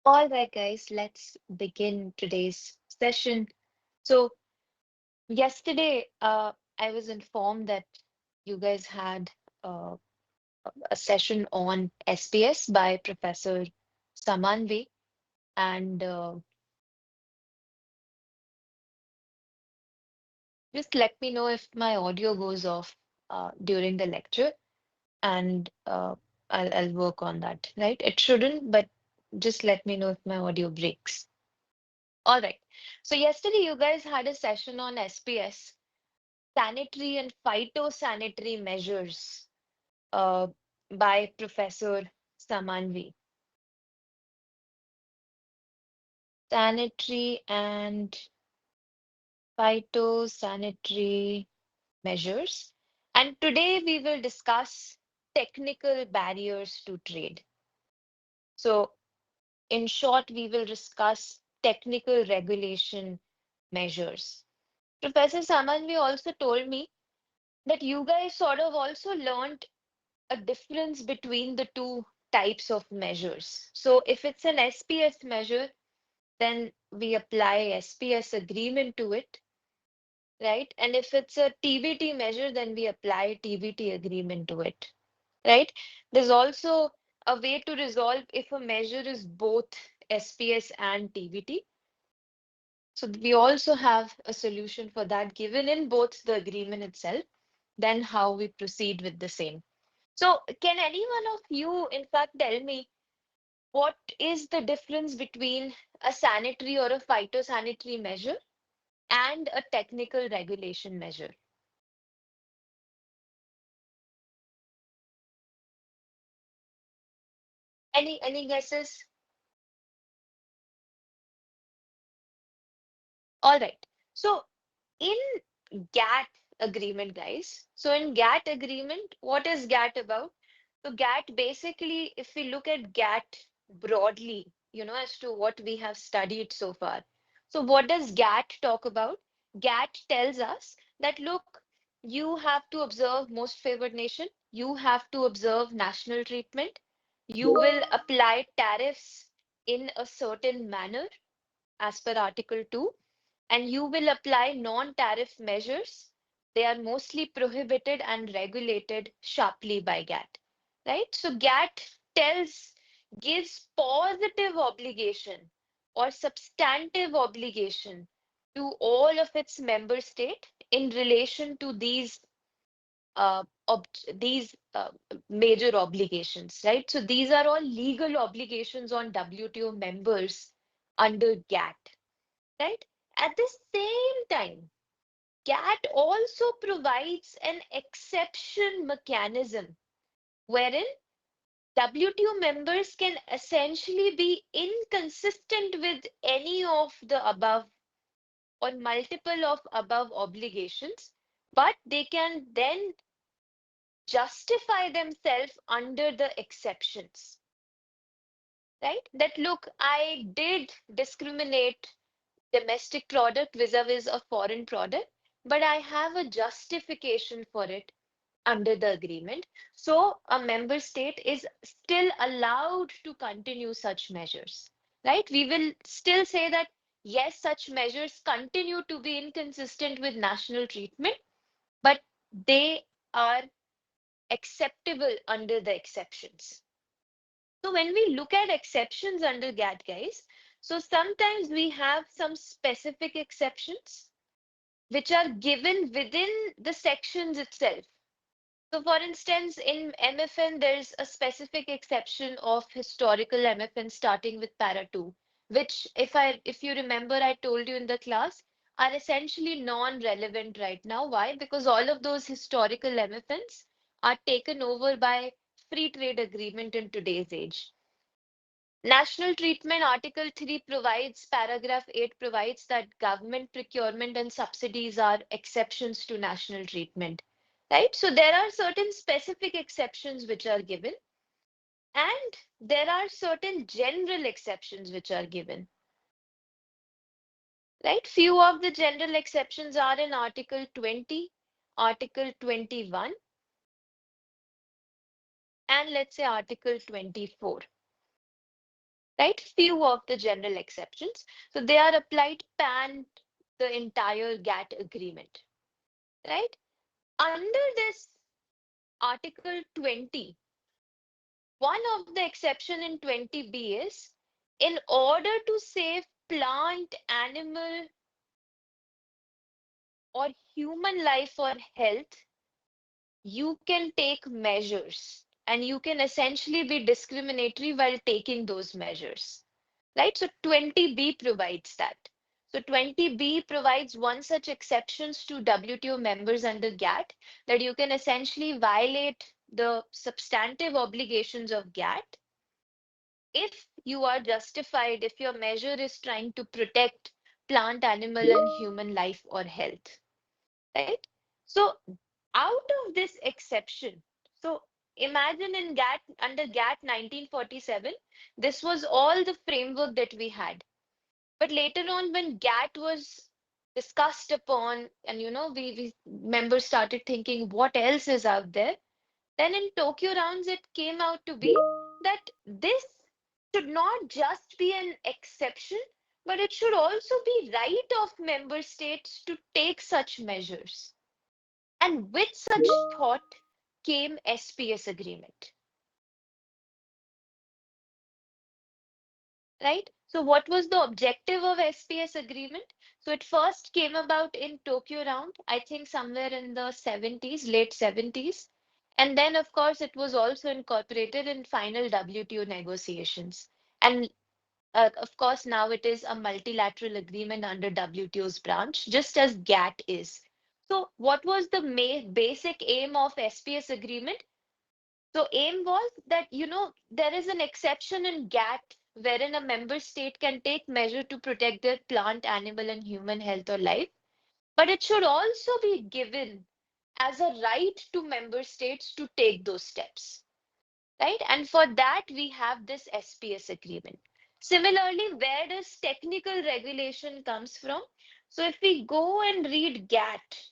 All right, guys, let's begin today's session. So, yesterday, I was informed that you guys had uh, a session on SPS by Professor Samanvi, and just let me know if my audio goes off during the lecture, and I'll work on that, right? It shouldn't, but just let me know if my audio breaks. All right. So, yesterday, you guys had a session on SPS sanitary and phytosanitary measures uh, by Professor Samanvi. Sanitary and phytosanitary measures. And today we will discuss technical barriers to trade. So, in short, we will discuss technical regulation measures. Professor Samanvi also told me that you guys sort of also learned a difference between the two types of measures. So if it's an SPS measure, then we apply SPS agreement to it, right? And if it's a TBT measure, then we apply TBT agreement to it, right? There's also a way to resolve if a measure is both SPS and TBT. So we also have a solution for that given in both the agreement itself, then how we proceed with the same. So, can any one of you, in fact, tell me what is the difference between a sanitary or a phytosanitary measure and a technical regulation measure? Any guesses? All right. So, in GATT agreement, guys. So, in GATT agreement, what is GATT about? So, GATT basically, if we look at GATT broadly, as to what we have studied so far. So, what does GATT talk about? GATT tells us that look, you have to observe most favored nation, you have to observe national treatment, you will apply tariffs in a certain manner as per Article 2, and you will apply non-tariff measures. They are mostly prohibited and regulated sharply by GATT, right? So GATT gives positive obligation or substantive obligation to all of its member state in relation to these major obligations, right? So these are all legal obligations on WTO members under GATT, right? At the same time, GATT also provides an exception mechanism wherein WTO members can essentially be inconsistent with any of the above or multiple of above obligations, but they can then justify themselves under the exceptions, right? That look, I did discriminate domestic product vis-a-vis a foreign product, but I have a justification for it under the agreement. So a member state is still allowed to continue such measures, right? We will still say that, yes, such measures continue to be inconsistent with national treatment, but they are acceptable under the exceptions. So when we look at exceptions under GATT, guys, so sometimes we have some specific exceptions which are given within the sections itself. So for instance, in MFN, there's a specific exception of historical MFN starting with para 2, which if you remember, I told you in the class, are essentially non-relevant right now. Why? Because all of those historical MFNs are taken over by free trade agreement in today's age. National treatment, Article 3 provides, paragraph 8 provides that government procurement and subsidies are exceptions to national treatment, right? So there are certain specific exceptions which are given, and there are certain general exceptions which are given, right? Few of the general exceptions are in Article 20, Article 21, and let's say Article 24. right? Few of the general exceptions. So they are applied pan the entire GATT agreement, right? Under this Article 20, one of the exception in 20B is in order to save plant, animal, or human life or health, you can take measures and you can essentially be discriminatory while taking those measures, right? So 20B provides that. So 20B provides one such exceptions to WTO members under GATT that you can essentially violate the substantive obligations of GATT if you are justified, if your measure is trying to protect plant, animal, and human life or health, right? So out of this exception, so imagine in GATT, under GATT 1947, this was all the framework that we had. But later on, when GATT was discussed upon, and we members started thinking what else is out there, then in Tokyo rounds, it came out to be that this should not just be an exception, but it should also be right of member states to take such measures. And with such thought came SPS agreement, right? So what was the objective of SPS agreement? So it first came about in Tokyo round, I think somewhere in the 70s, late 70s. And then, of course, it was also incorporated in final WTO negotiations. And of course, now it is a multilateral agreement under WTO's branch, just as GATT is. So what was the basic aim of SPS agreement? So aim was that, there is an exception in GATT wherein a member state can take measure to protect their plant, animal, and human health or life, but it should also be given as a right to member states to take those steps, right? And for that, we have this SPS agreement. Similarly, where does technical regulation comes from? So if we go and read GATT,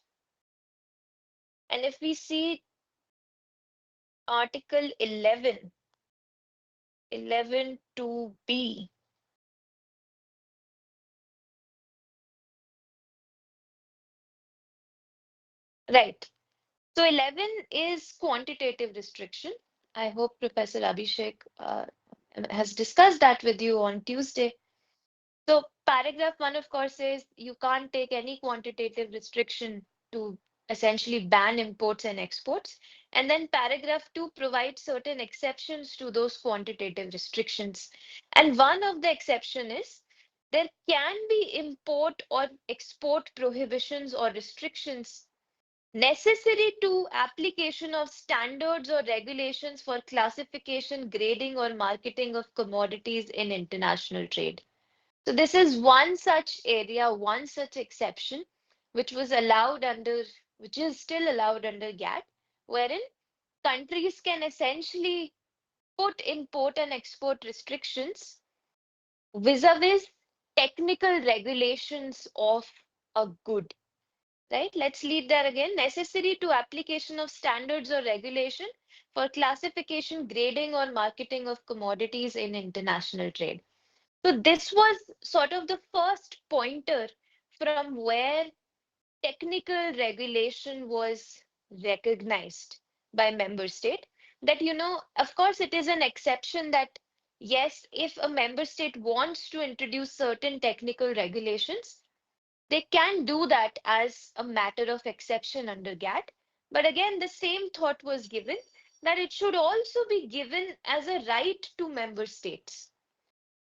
and if we see Article 11, 11 2B, right. So 11 is quantitative restriction. I hope Professor Abhishek has discussed that with you on Tuesday. So paragraph 1, of course, says you can't take any quantitative restriction to essentially ban imports and exports. And then paragraph 2 provides certain exceptions to those quantitative restrictions. And one of the exception is there can be import or export prohibitions or restrictions necessary to application of standards or regulations for classification, grading, or marketing of commodities in international trade. So this is one such area, one such exception, which was allowed under, which is still allowed under GATT, wherein countries can essentially put import and export restrictions vis-a-vis technical regulations of a good. Right? Let's leave that again. Necessary to application of standards or regulation for classification, grading, or marketing of commodities in international trade. So this was sort of the first pointer from where technical regulation was recognized by member state that, of course, it is an exception that yes, if a member state wants to introduce certain technical regulations, they can do that as a matter of exception under GATT. But again, the same thought was given that it should also be given as a right to member states.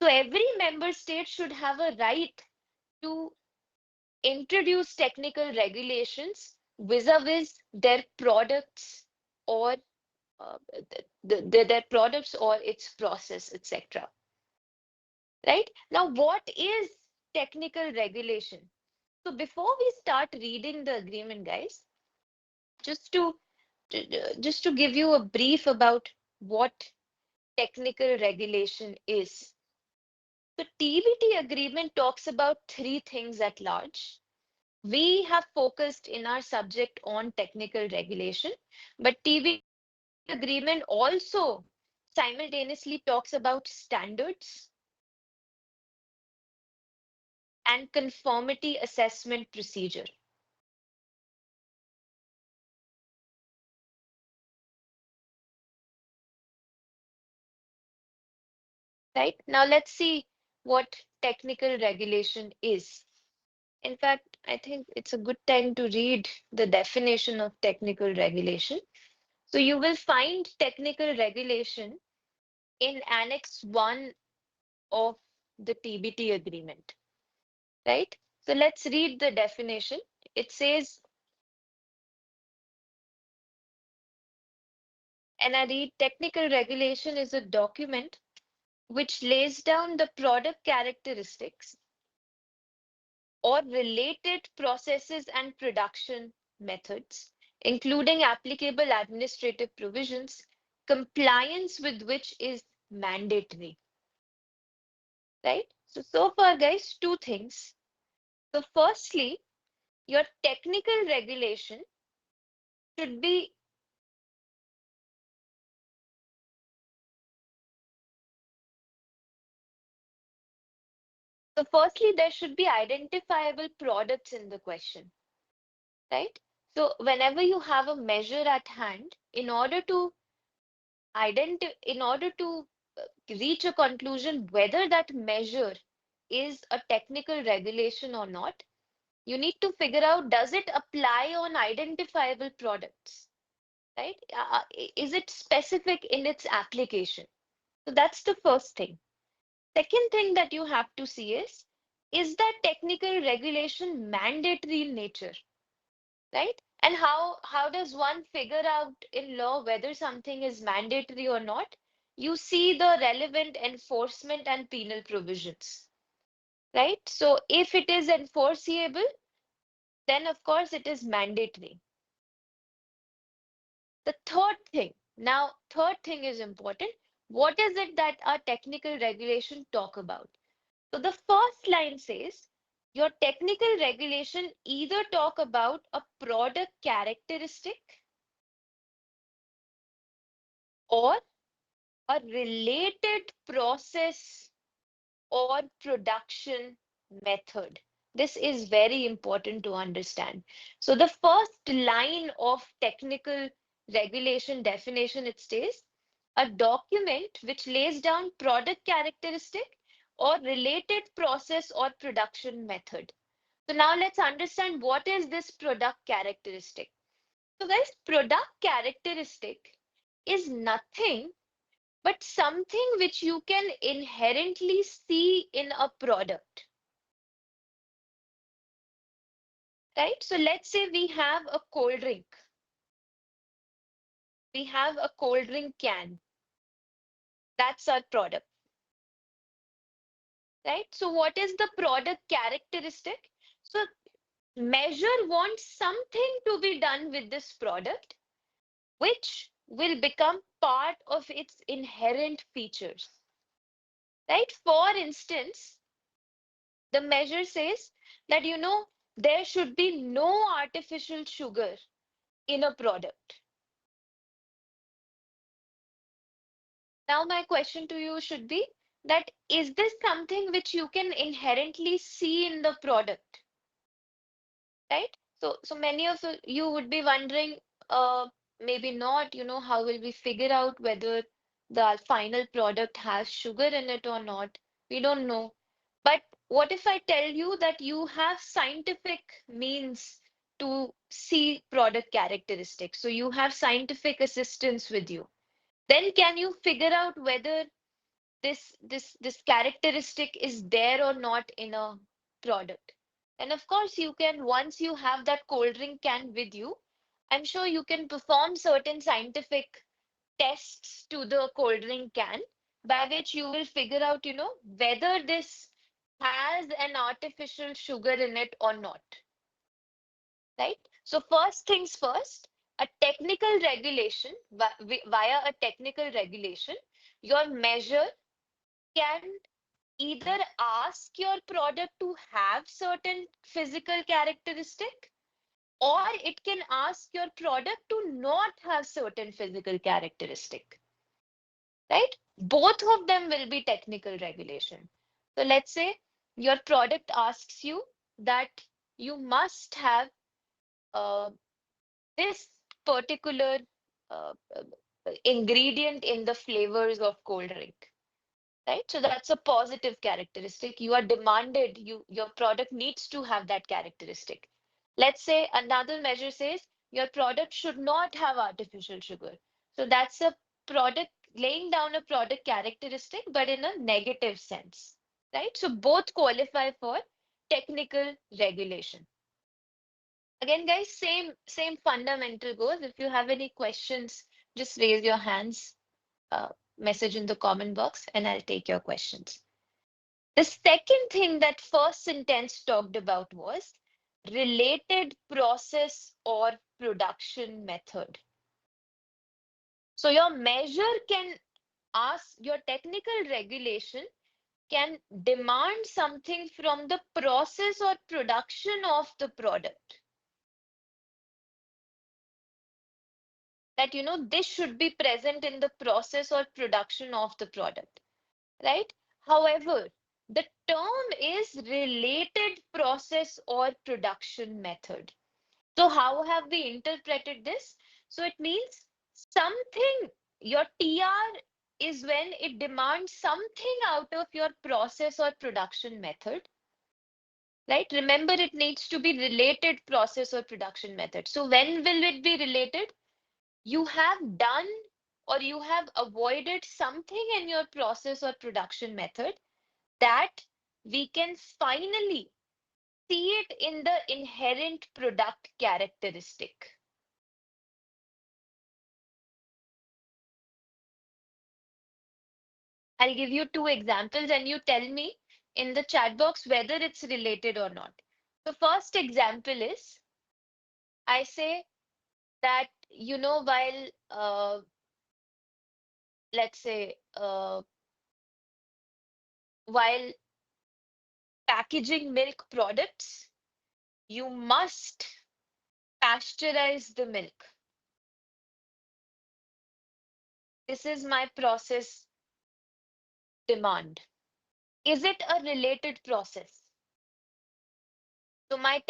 So every member state should have a right to introduce technical regulations vis-a-vis their products or their products or its process, etc. Right? Now, what is technical regulation? So before we start reading the agreement, guys, just to just to give you a brief about what technical regulation is. The TBT agreement talks about three things at large. We have focused in our subject on technical regulation, but TBT agreement also simultaneously talks about standards. and conformity assessment procedure. Right? Now let's see what technical regulation is. In fact, I think it's a good time to read the definition of technical regulation. So you will find technical regulation in Annex 1 of the TBT agreement, right? So let's read the definition. It says, and I read, technical regulation is a document which lays down the product characteristics or related processes and production methods, including applicable administrative provisions, compliance with which is mandatory, right? So far, guys, two things. So firstly, your technical regulation should be, so firstly, there should be identifiable products in the question, right? So whenever you have a measure at hand, in order to reach a conclusion whether that measure is a technical regulation or not, you need to figure out, does it apply on identifiable products, right? Is it specific in its application? So that's the first thing. Second thing that you have to see is that technical regulation mandatory in nature, right? And how does one figure out in law whether something is mandatory or not? You see the relevant enforcement and penal provisions, right? So if it is enforceable, then of course it is mandatory. The third thing is important. What is it that our technical regulation talk about? So the first line says your technical regulation either talk about a product characteristic or a related process or production method. This is very important to understand. So the first line of technical regulation definition, it says a document which lays down product characteristic or related process or production method. So now let's understand what is this product characteristic. So guys, product characteristic is nothing but something which you can inherently see in a product, right? So let's say we have a cold drink. We have a cold drink can. That's our product, right? So what is the product characteristic? So measure wants something to be done with this product, which will become part of its inherent features, right? For instance, the measure says that, there should be no artificial sugar in a product. Now, my question to you should be that, is this something which you can inherently see in the product, right? So many of you would be wondering, maybe not, how will we figure out whether the final product has sugar in it or not? We don't know. But what if I tell you that you have scientific means to see product characteristics? So you have scientific assistance with you. Then can you figure out whether this characteristic is there or not in a product? And of course, you can, once you have that cold drink can with you, I'm sure you can perform certain scientific tests to the cold drink can, by which you will figure out, whether this has an artificial sugar in it or not, right? So first things first, a technical regulation, via a technical regulation, your measure can either ask your product to have certain physical characteristic, or it can ask your product to not have certain physical characteristic, right? Both of them will be technical regulation. So let's say your product asks you that you must have uh, this particular uh, ingredient in the flavors of cold drink, right? So that's a positive characteristic. You are demanded, your product needs to have that characteristic. Let's say another measure says your product should not have artificial sugar. So that's a product laying down a product characteristic, but in a negative sense, right? So both qualify for technical regulation. Again, guys, same fundamental goes. If you have any questions, just raise your hands, uh, message in the comment box, and I'll take your questions. The second thing that first sentence talked about was related process or production method. So your measure can ask, your technical regulation can demand something from the process or production of the product. That, this should be present in the process or production of the product, right? However, the term is related process or production method. So how have we interpreted this? So it means something, your TR is when it demands something out of your process or production method, right? Remember, it needs to be related process or production method. So when will it be related? You have done or you have avoided something in your process or production method that we can finally see it in the inherent product characteristic. I'll give you two examples and you tell me in the chat box whether it's related or not. The first example is I say that, while let's say, while packaging milk products, you must pasteurize the milk. This is my process demand. Is it a related process? So my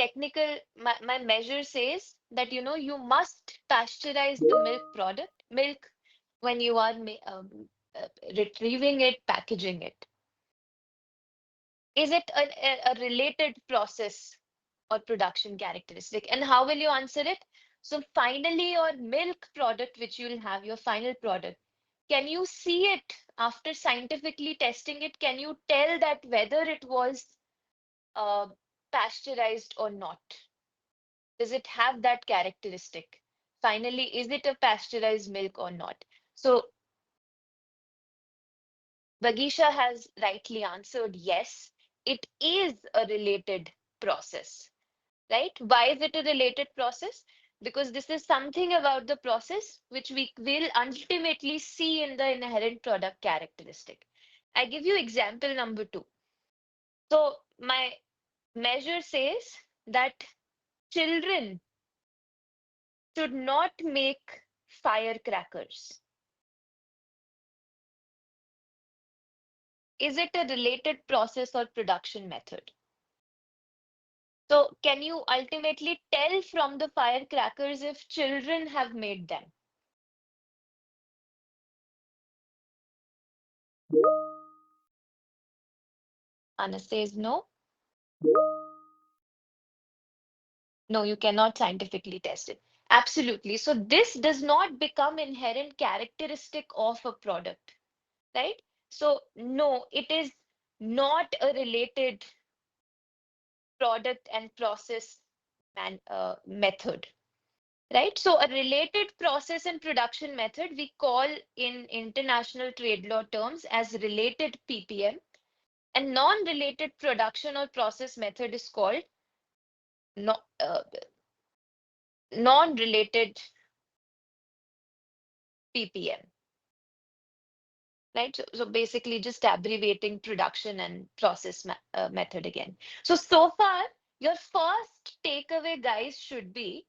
measure says that, you must pasteurize the milk when you are retrieving it, packaging it. Is it a related process or production characteristic? And how will you answer it? So finally, your milk product, which you'll have, your final product, can you see it after scientifically testing it? Can you tell that whether it was uh, pasteurized or not? Does it have that characteristic? Finally, is it a pasteurized milk or not? So Bagisha has rightly answered yes, it is a related process, right? Why is it a related process? Because this is something about the process which we will ultimately see in the inherent product characteristic. I give you example number two. So my measure says that children should not make firecrackers. Is it a related process or production method? So can you ultimately tell from the firecrackers if children have made them? Anna says no. No, you cannot scientifically test it. Absolutely. So this does not become inherent characteristic of a product, right? So no, it is not a related product and process method, right? So a related process and production method we call in international trade law terms as related PPM, and non-related production or process method is called no, non-related PPM, right? So basically just abbreviating production and process method again. So far, your first takeaway, guys, should be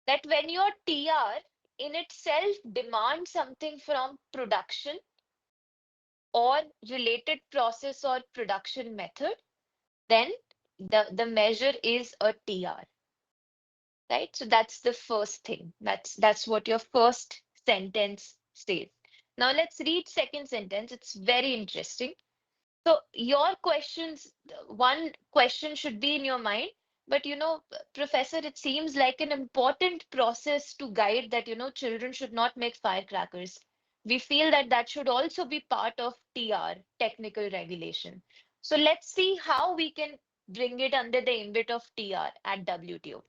that when your TR in itself demands something from production or related process or production method, then the measure is a TR, right? So that's the first thing. That's what your first sentence says. Now let's read second sentence. It's very interesting. So your questions, one question should be in your mind, but Professor, it seems like an important process to guide that, children should not make firecrackers. We feel that that should also be part of TR, technical regulation. So let's see how we can bring it under the ambit of TR at WTO.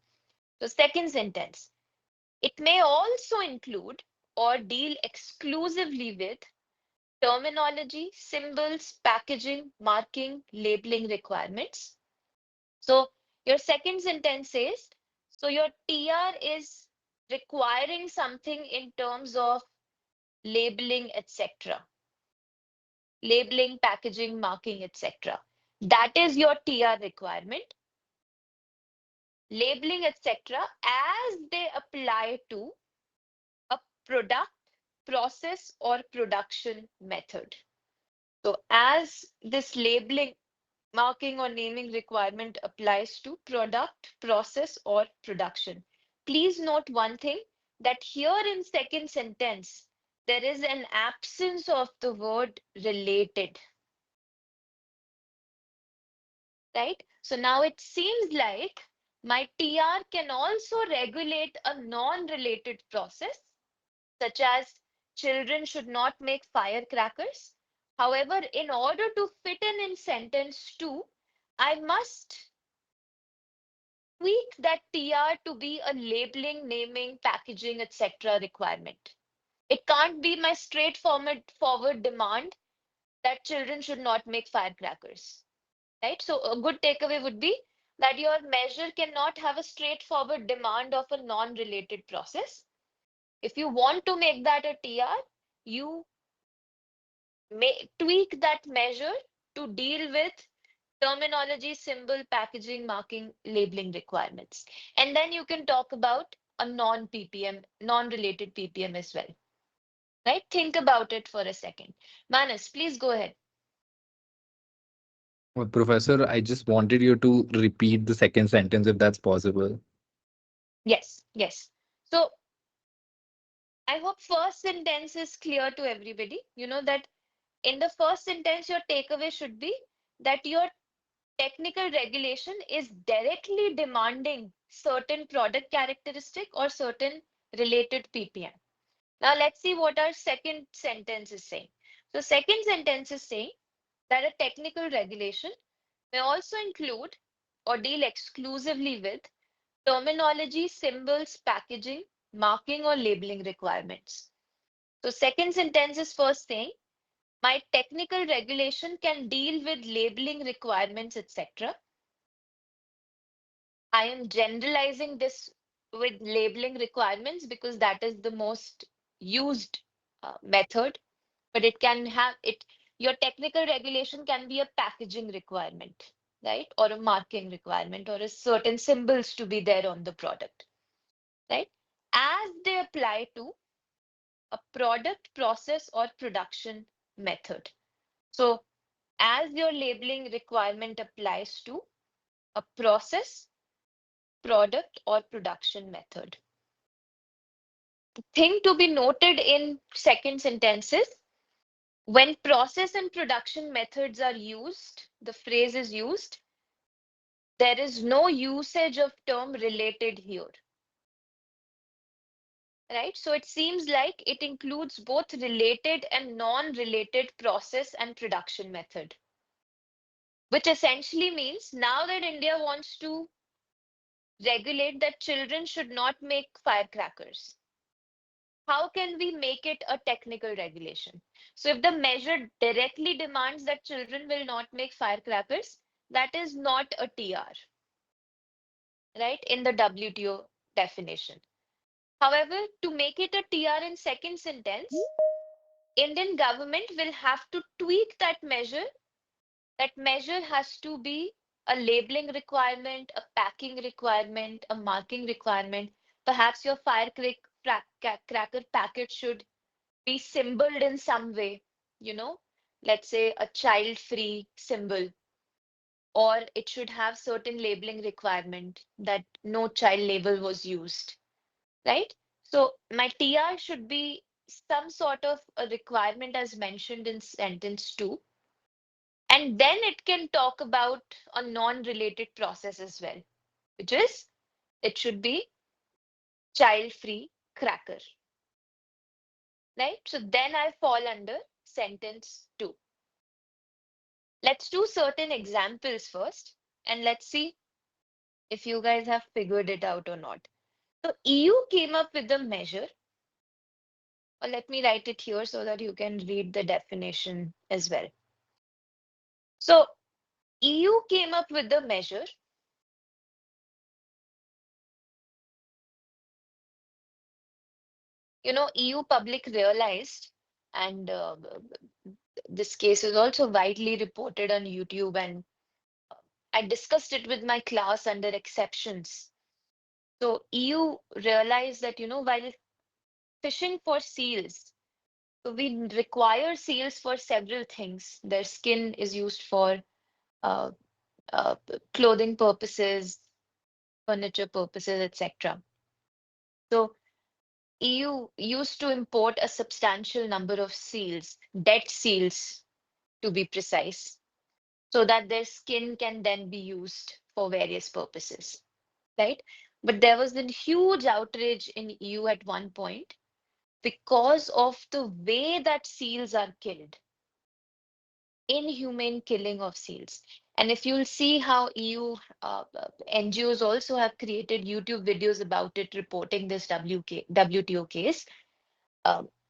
So second sentence, it may also include or deal exclusively with terminology, symbols, packaging, marking, labeling requirements. So your second sentence says, so your TR is requiring something in terms of labeling, etc. Labeling, packaging, marking, etc. That is your TR requirement. Labeling, etc. as they apply to a product, process, or production method. So as this labeling, marking or naming requirement applies to product, process, or production. Please note one thing, that here in second sentence, there is an absence of the word related, right? So now it seems like my TR can also regulate a non-related process, such as children should not make firecrackers. However, in order to fit in sentence 2, I must tweak that TR to be a labeling, naming, packaging, etc. requirement. It can't be my straightforward demand that children should not make firecrackers, right? So a good takeaway would be that your measure cannot have a straightforward demand of a non-related process. If you want to make that a TR, you may tweak that measure to deal with terminology, symbol, packaging, marking, labeling requirements. And then you can talk about a non-PPM, non-related PPM as well, right? Think about it for a second. Manas, please go ahead. Well, Professor, I just wanted you to repeat the second sentence if that's possible. Yes, yes. So I hope first sentence is clear to everybody. You know that in the first sentence, your takeaway should be that your technical regulation is directly demanding certain product characteristic or certain related PPM. Now let's see what our second sentence is saying. So second sentence is saying that a technical regulation may also include or deal exclusively with terminology, symbols, packaging, marking or labeling requirements. So second sentence is first saying my technical regulation can deal with labeling requirements, etc. I am generalizing this with labeling requirements because that is the most used method, but it can have it. Your technical regulation can be a packaging requirement, right? Or a marking requirement, or a certain symbols to be there on the product, right? As they apply to a product, process, or production method. So, as your labeling requirement applies to a process, product, or production method. The thing to be noted in second sentences, when process and production methods are used, the phrase is used, there is no usage of term related here, right? So it seems like it includes both related and non-related process and production method, which essentially means now that India wants to regulate that children should not make firecrackers, how can we make it a technical regulation? So if the measure directly demands that children will not make firecrackers, that is not a TR, right? In the WTO definition. However, to make it a TR in second sentence, Indian government will have to tweak that measure. That measure has to be a labeling requirement, a packing requirement, a marking requirement. Perhaps your firecracker packet should be symboled in some way, you know, let's say a child-free symbol, or it should have certain labeling requirement that no child label was used, right? So my TR should be some sort of a requirement as mentioned in sentence 2, and then it can talk about a non-related process as well, which is it should be child-free cracker, right? So then I fall under sentence 2. Let's do certain examples first, and let's see if you guys have figured it out or not. So EU came up with a measure, or let me write it here so that you can read the definition as well. So EU came up with a measure, EU public realized, and this case is also widely reported on YouTube, and I discussed it with my class under exceptions. So EU realized that, while fishing for seals, so we require seals for several things. Their skin is used for uh, clothing purposes, furniture purposes, etc. So EU used to import a substantial number of seals, dead seals to be precise, so that their skin can then be used for various purposes, right? But there was a huge outrage in EU at one point because of the way that seals are killed, inhumane killing of seals. And if you'll see how EU NGOs also have created YouTube videos about it, reporting this WTO case.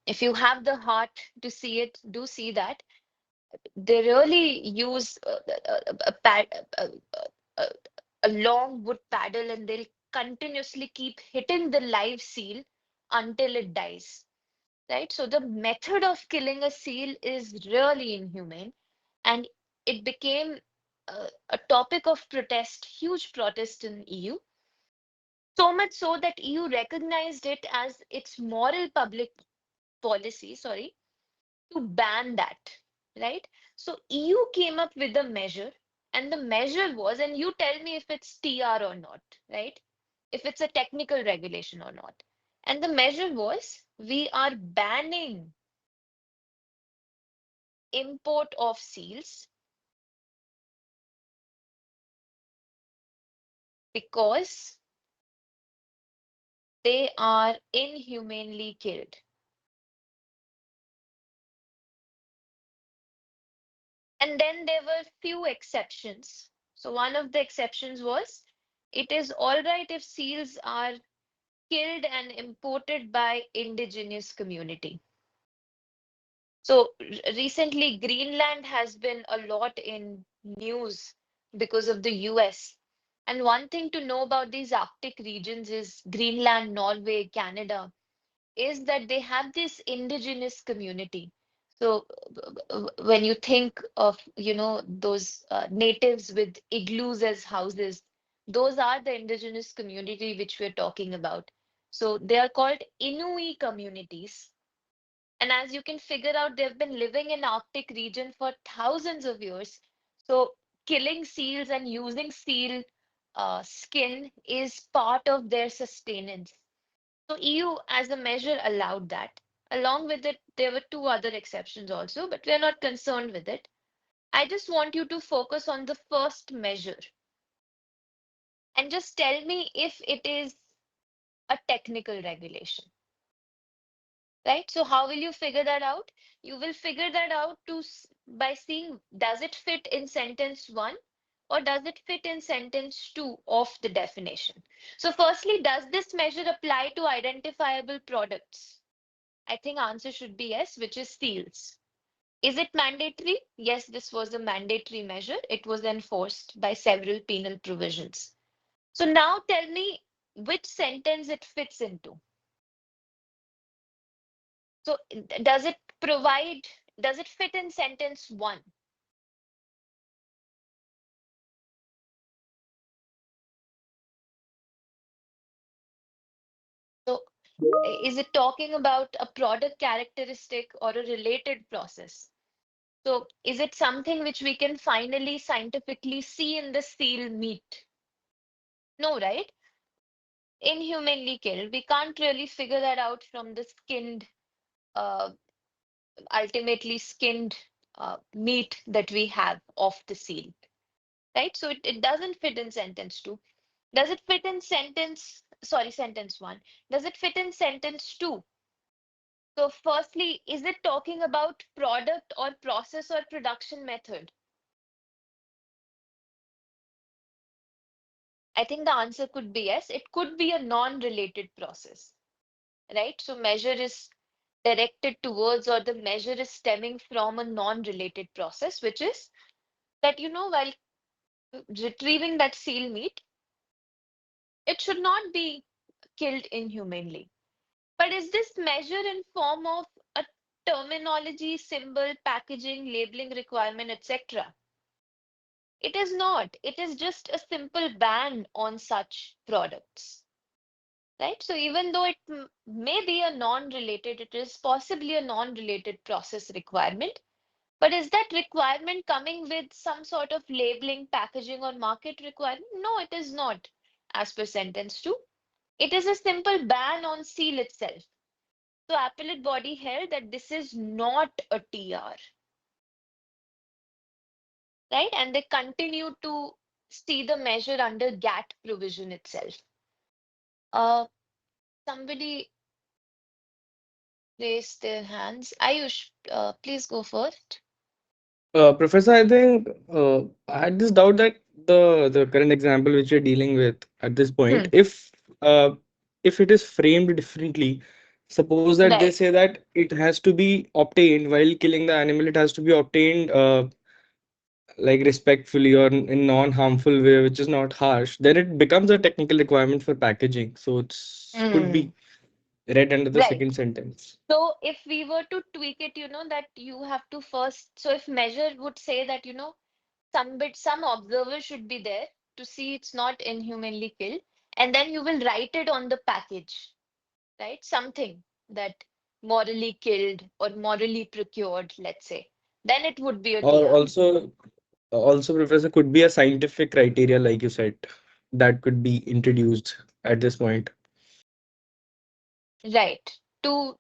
If you have the heart to see it, do see that. They really use a, a long wood paddle, and they'll continuously keep hitting the live seal until it dies. Right? So the method of killing a seal is really inhumane, and it became a topic of protest, huge protest in EU. So much so that EU recognized it as its moral public policy, sorry, to ban that, right? So EU came up with a measure, and the measure was, and you tell me if it's TR or not, right? If it's a technical regulation or not. And the measure was, we are banning import of seals because they are inhumanely killed. And then there were few exceptions. So one of the exceptions was, it is all right if seals are killed and imported by indigenous community. So recently, Greenland has been a lot in news because of the US. And one thing to know about these Arctic regions is Greenland, Norway, Canada, is that they have this indigenous community. So when you think of, those natives with igloos as houses, those are the indigenous community which we're talking about. So they are called Inuit communities. And as you can figure out, they've been living in Arctic region for thousands of years. So killing seals and using seal skin is part of their sustenance. So EU, as a measure, allowed that. Along with it, there were two other exceptions also, but we're not concerned with it. I just want you to focus on the first measure and just tell me if it is a technical regulation, right? So how will you figure that out? You will figure that out by seeing, does it fit in sentence 1 or does it fit in sentence 2 of the definition? So firstly, does this measure apply to identifiable products? I think answer should be yes, which is seals. Is it mandatory? Yes, this was a mandatory measure. It was enforced by several penal provisions. So now tell me which sentence it fits into. So does it fit in sentence 1? So is it talking about a product characteristic or a related process? So is it something which we can finally scientifically see in the seal meat? No, right? Inhumanly killed. We can't really figure that out from the skinned, uh, ultimately skinned meat that we have of the seal, right? So it doesn't fit in sentence two. Does it fit in sentence one? Does it fit in sentence two? So firstly, is it talking about product or process or production method? I think the answer could be yes. It could be a non-related process, right? So measure is directed towards or the measure is stemming from a non-related process, which is that, while retrieving that seal meat, it should not be killed inhumanely. But is this measure in form of a terminology, symbol, packaging, labeling requirement, etc.? It is not. It is just a simple ban on such products, right? So even though it may be a non-related, it is possibly a non-related process requirement. But is that requirement coming with some sort of labeling, packaging, or market requirement? No, it is not, as per sentence 2. It is a simple ban on seal itself. So appellate body held that this is not a TR, right? And they continue to see the measure under GATT provision itself. Uh, Somebody raised their hands. Ayush, please go first. Professor, I think I had this doubt that the current example which you're dealing with at this point, Hmm. uh, if it is framed differently, suppose that they Right. say that it has to be obtained while killing the animal, it has to be obtained like respectfully or in non-harmful way, which is not harsh, then it becomes a technical requirement for packaging. So it's could Hmm. be read under the Right. second sentence. So if we were to tweak it, that you have to first, so if measure would say that, some observer should be there to see it's not inhumanly killed, and then you will write it on the package, right? Something that morally killed or morally procured, let's say, then it would be a Or TR. also, Professor, could be a scientific criteria, like you said, that could be introduced at this point. Right. To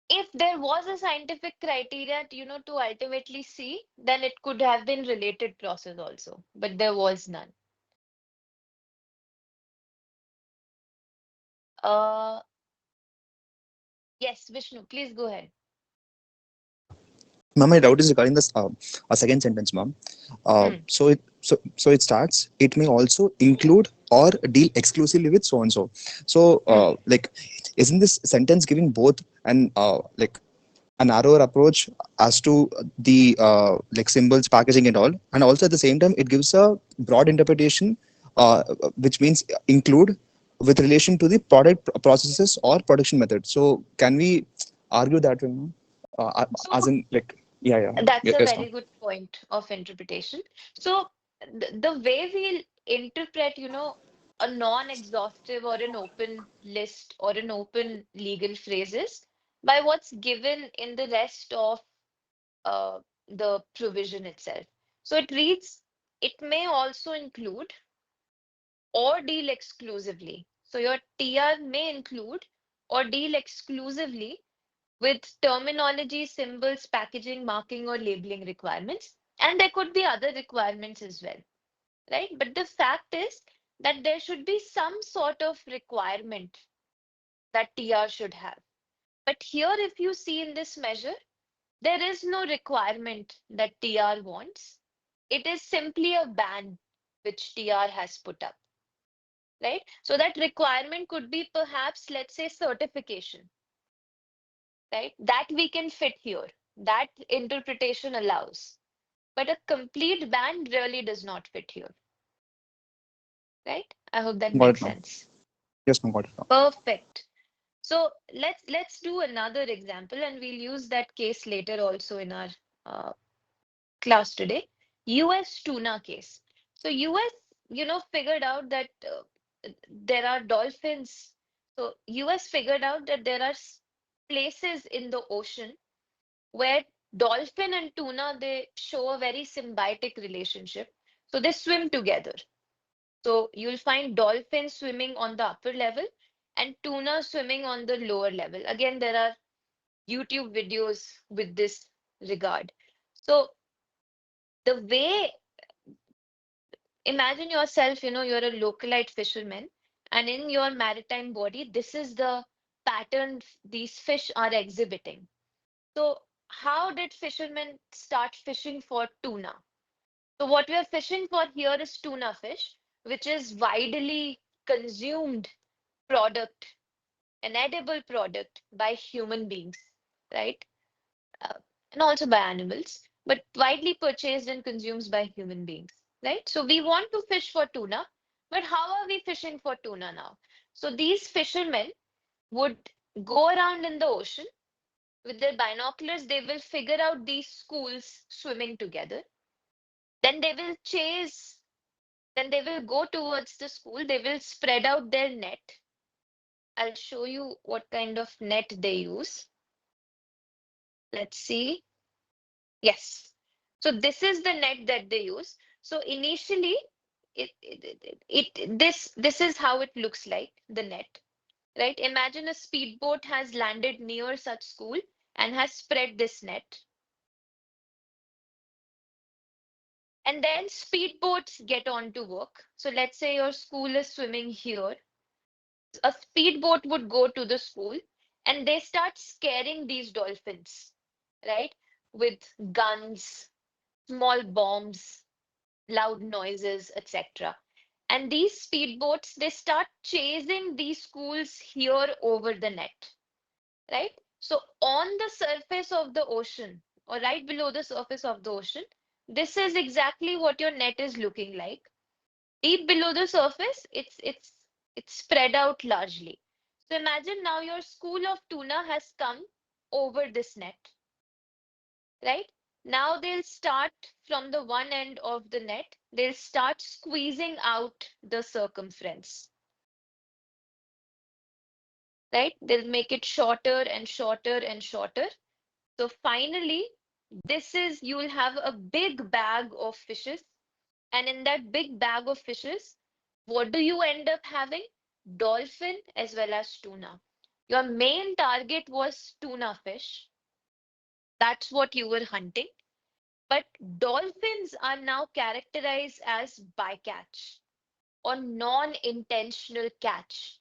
If there was a scientific criteria, to ultimately see, then it could have been related process also, but there was none. Uh, yes, Vishnu, please go ahead. Ma'am, my doubt is regarding this a second sentence, ma'am. Hmm. So it starts. It may also include or deal exclusively with so and so. So Hmm. like, isn't this sentence giving both an like a narrower approach as to the like symbols, packaging, and all, and also at the same time it gives a broad interpretation, which means include with relation to the product processes or production method. So can we argue that way, ma'am? As So in like that's a yes, ma'am. very good point of interpretation. So the way we interpret, a non-exhaustive or an open list or an open legal phrases by what's given in the rest of the provision itself. So it reads, it may also include or deal exclusively. So your TR may include or deal exclusively with terminology, symbols, packaging, marking, or labeling requirements. And there could be other requirements as well, right? But the fact is that there should be some sort of requirement that TR should have. But here, if you see in this measure, there is no requirement that TR wants. It is simply a ban which TR has put up, right? So that requirement could be perhaps, let's say, certification, right? That we can fit here. That interpretation allows. But a complete ban really does not fit here, right? I hope that Got it, makes ma'am. sense. Yes, ma'am. Got it, ma'am. Perfect. So let's do another example, and we'll use that case later also in our uh, class today. US tuna case. So US, figured out that there are dolphins. So US figured out that there are places in the ocean where dolphin and tuna, they show a very symbiotic relationship. So they swim together. So you'll find dolphins swimming on the upper level and tuna swimming on the lower level. Again, there are YouTube videos with this regard. So the way, imagine yourself, you're a localite fisherman, and in your maritime body, this is the pattern these fish are exhibiting. So how did fishermen start fishing for tuna? So what we are fishing for here is tuna fish, which is widely consumed product, an edible product by human beings, right? Uh, and also by animals, but widely purchased and consumed by human beings, right? So we want to fish for tuna, but how are we fishing for tuna now? So these fishermen would go around in the ocean with their binoculars, they will figure out these schools swimming together. Then they will chase, then they will go towards the school, they will spread out their net. I'll show you what kind of net they use. Let's see. Yes. So this is the net that they use. So initially, this is how it looks like, the net, right? Imagine a speedboat has landed near such school and has spread this net. And then speedboats get on to work. So let's say your school is swimming here. A speedboat would go to the school and they start scaring these dolphins, right? With guns, small bombs, loud noises, etc. And these speedboats, they start chasing these schools here over the net, right? So on the surface of the ocean, or right below the surface of the ocean, this is exactly what your net is looking like. Deep below the surface, it's spread out largely. So imagine now your school of tuna has come over this net, right? Now they'll start from the one end of the net, they'll start squeezing out the circumference, right? They'll make it shorter and shorter and shorter. So finally, you'll have a big bag of fishes. And in that big bag of fishes, what do you end up having? Dolphin as well as tuna. Your main target was tuna fish. That's what you were hunting. But dolphins are now characterized as bycatch or non-intentional catch,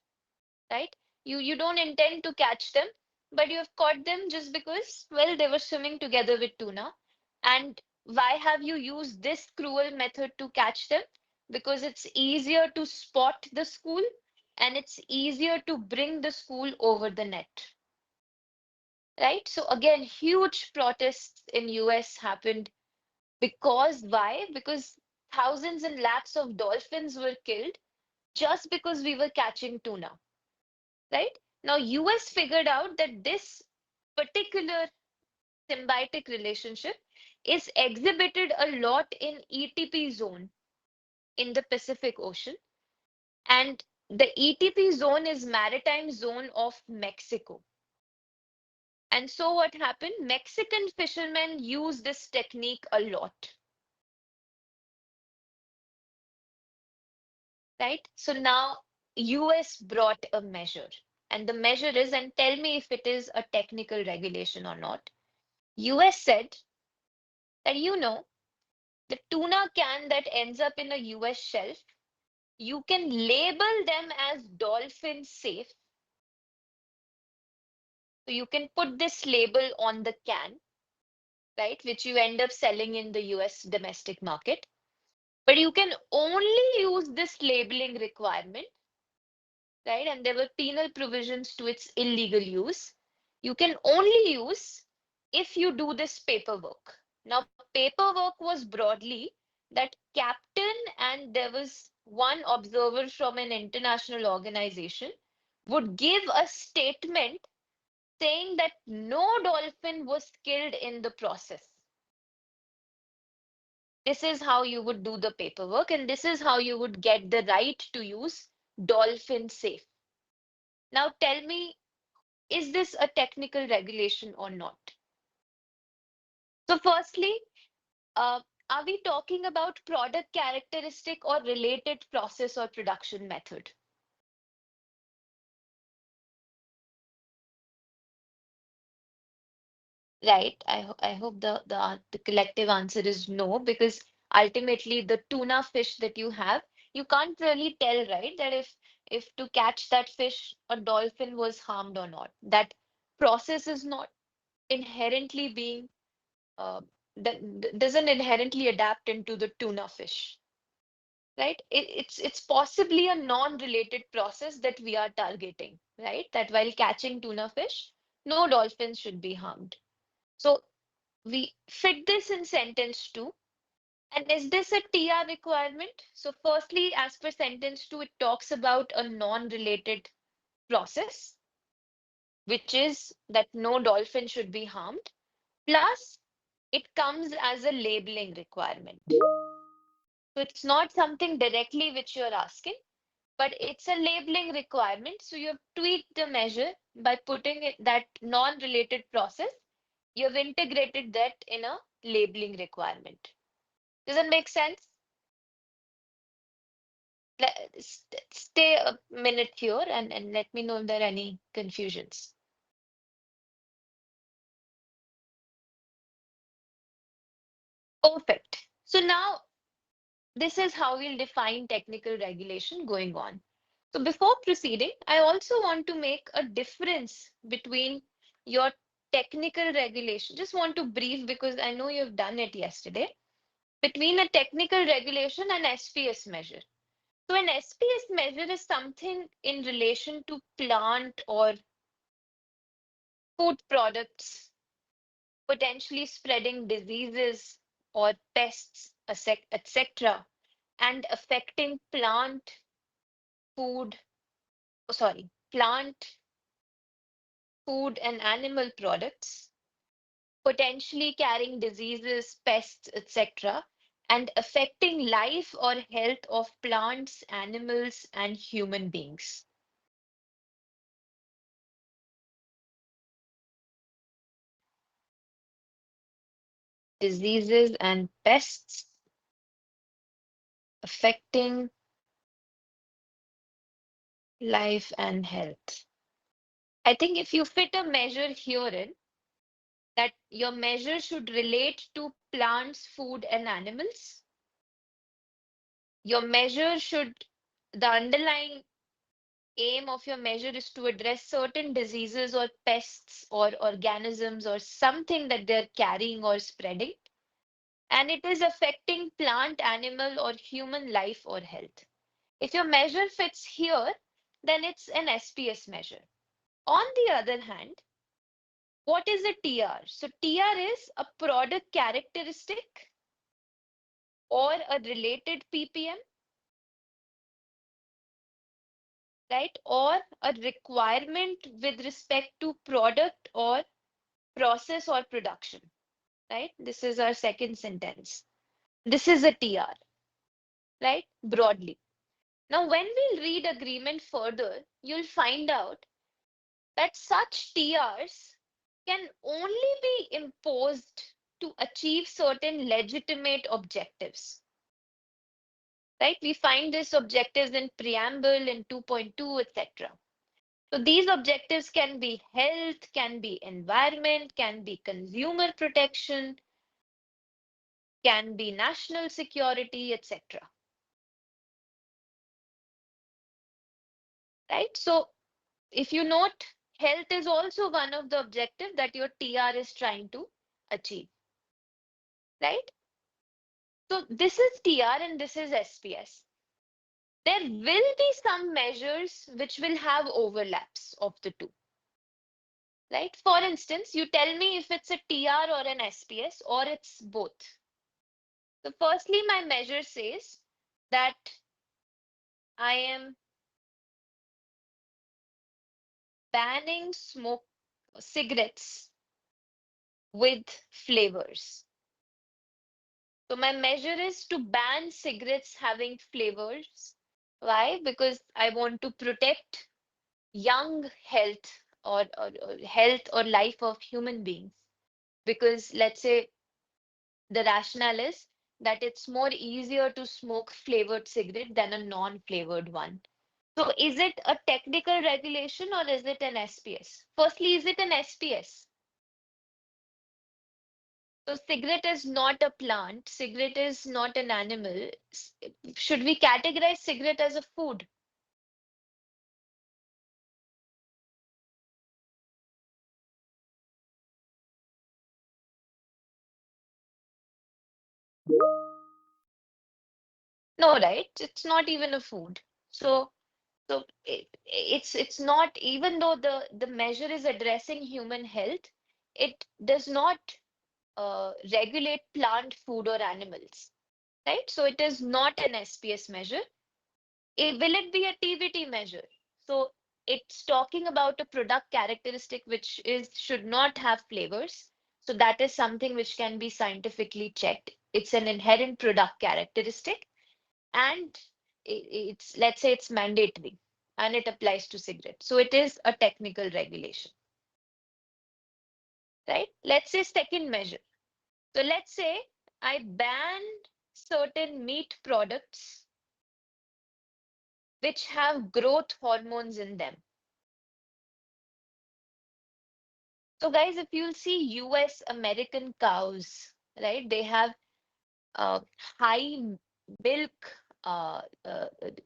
right? You don't intend to catch them, but you have caught them just because, well, they were swimming together with tuna. And why have you used this cruel method to catch them? Because it's easier to spot the school and it's easier to bring the school over the net, right? So again, huge protests in US happened because why? Because thousands and lakhs of dolphins were killed just because we were catching tuna, right? Now, US figured out that this particular symbiotic relationship is exhibited a lot in ETP zone in the Pacific Ocean. And the ETP zone is maritime zone of Mexico. And so what happened? Mexican fishermen use this technique a lot, right? So now US brought a measure. And the measure is, and tell me if it is a technical regulation or not. US said that, the tuna can that ends up in a US shelf, you can label them as dolphin safe. So you can put this label on the can, right, which you end up selling in the US domestic market. But you can only use this labeling requirement, right? And there were penal provisions to its illegal use. You can only use if you do this paperwork. Now, paperwork was broadly that captain and there was one observer from an international organization would give a statement saying that no dolphin was killed in the process. This is how you would do the paperwork, and this is how you would get the right to use dolphin safe. Now, tell me, is this a technical regulation or not? So firstly, uh, are we talking about product characteristic or related process or production method? Right. I hope the collective answer is no, because ultimately the tuna fish that you have, you can't really tell, right? That if to catch that fish, a dolphin was harmed or not. That process is not inherently being uh, doesn't inherently adapt into the tuna fish, right? It's possibly a non-related process that we are targeting, right? That while catching tuna fish, no dolphins should be harmed. So we fit this in sentence 2. And is this a TR requirement? So firstly, as per sentence 2, it talks about a non-related process, which is that no dolphin should be harmed. Plus, it comes as a labeling requirement. So it's not something directly which you're asking, but it's a labeling requirement. So you've tweaked the measure by putting it that non-related process. You've integrated that in a labeling requirement. Does that make sense? Stay a minute here and let me know if there are any confusions. Perfect. So now this is how we'll define technical regulation going on. So before proceeding, I also want to make a difference between your technical regulation. Just want to brief because I know you've done it yesterday. Between a technical regulation and SPS measure. So an SPS measure is something in relation to plant or food products, potentially spreading diseases or pests, etc., and affecting food, plant, food, and animal products, potentially carrying diseases, pests, etc., and affecting life or health of plants, animals, and human beings. Diseases and pests affecting life and health. I think if you fit a measure herein, that your measure should relate to plants, food, and animals. Your measure should, the underlying aim of your measure is to address certain diseases or pests or organisms or something that they're carrying or spreading. And it is affecting plant, animal, or human life or health. If your measure fits here, then it's an SPS measure. On the other hand, what is a TR? So TR is a product characteristic or a related ppm, right? Or a requirement with respect to product or process or production, right? This is our second sentence. This is a TR, right? Broadly. Now, when we read agreement further, you'll find out that such TRs can only be imposed to achieve certain legitimate objectives, right? We find these objectives in preamble, in 2.2, etc. So these objectives can be health, can be environment, can be consumer protection, can be national security, etc. Right? So if you note, health is also one of the objectives that your TR is trying to achieve, right? So this is TR and this is SPS. There will be some measures which will have overlaps of the two, right? For instance, you tell me if it's a TR or an SPS or it's both. So firstly, my measure says that I am banning smoke cigarettes with flavors. So my measure is to ban cigarettes having flavors. Why? Because I want to protect young health or health or life of human beings. Because let's say The rationale is that it's more easier to smoke flavored cigarette than a non-flavored one. So is it a technical regulation or is it an SPS? Firstly, is it an SPS? So cigarette is not a plant, cigarette is not an animal. Should we categorize cigarette as a food? No, right? It's not even a food. So it's not, even though the measure is addressing human health, it does not regulate plant, food, or animals, right? So it is not an SPS measure. Will it be a TVT measure? So it's talking about a product characteristic which is should not have flavors. So that is something which can be scientifically checked. It's an inherent product characteristic, and it's, let's say it's mandatory and it applies to cigarettes. So it is a technical regulation, right? Let's say second measure. So let's say I ban certain meat products which have growth hormones in them. So guys, if you'll see US American cows, right, they have uh, high milk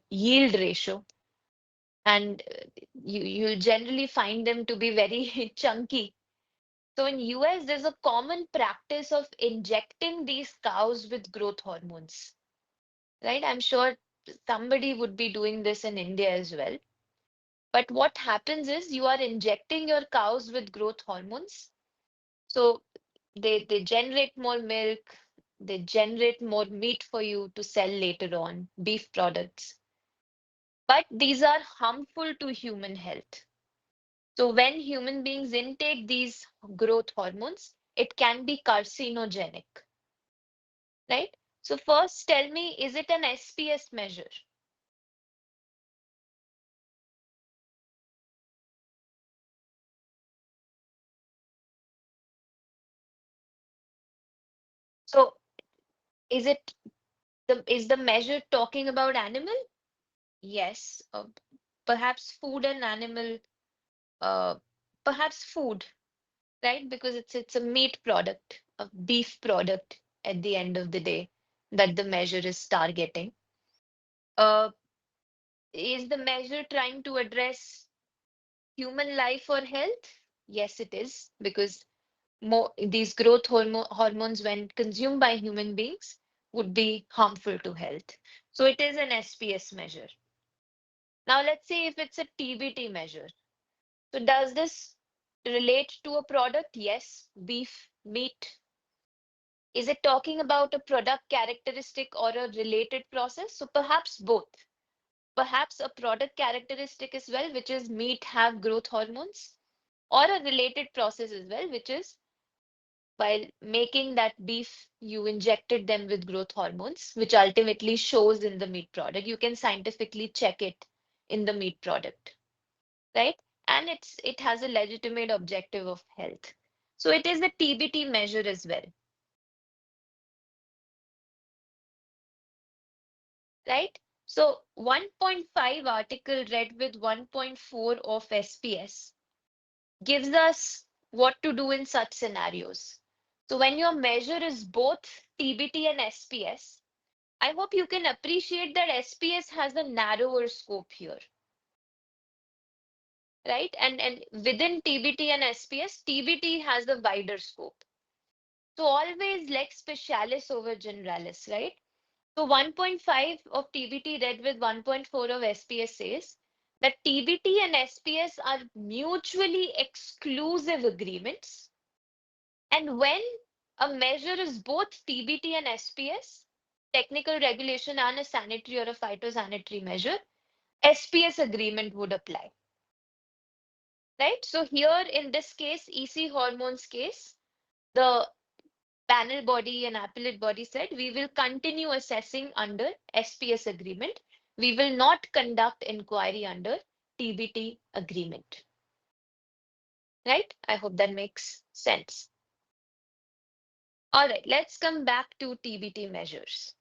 yield ratio, and you'll generally find them to be very chunky. So in US, there's a common practice of injecting these cows with growth hormones, right? I'm sure somebody would be doing this in India as well. But what happens is you are injecting your cows with growth hormones. So they generate more milk, they generate more meat for you to sell later on, beef products. But these are harmful to human health. So when human beings intake these growth hormones, it can be carcinogenic, right? So first tell me, is it an SPS measure? So is the measure talking about animal? Yes, perhaps food and animal, uh, perhaps food, right? Because it's a meat product, a beef product at the end of the day that the measure is targeting. Uh, is the measure trying to address human life or health? Yes, it is, because more these growth hormones, when consumed by human beings, would be harmful to health. So it is an SPS measure. Now let's say if it's a TBT measure. So does this relate to a product? Yes, beef, meat. Is it talking about a product characteristic or a related process? So perhaps both. Perhaps a product characteristic as well, which is meat have growth hormones, or a related process as well, which is while making that beef, you injected them with growth hormones, which ultimately shows in the meat product. You can scientifically check it in the meat product, right? And it has a legitimate objective of health. So it is a TBT measure as well, right? So 1.5 article read with 1.4 of SPS gives us what to do in such scenarios. So when your measure is both TBT and SPS, I hope you can appreciate that SPS has a narrower scope here, right? And within TBT and SPS, TBT has a wider scope. So always lex specialis over generalis, right? So 1.5 of TBT read with 1.4 of SPS says that TBT and SPS are mutually exclusive agreements. And when a measure is both TBT and SPS, technical regulation and a sanitary or a phytosanitary measure, SPS agreement would apply, right? So here in this case, EC hormones case, the panel body and appellate body said we will continue assessing under SPS agreement. We will not conduct inquiry under TBT agreement, right? I hope that makes sense. All right, let's come back to TBT measures.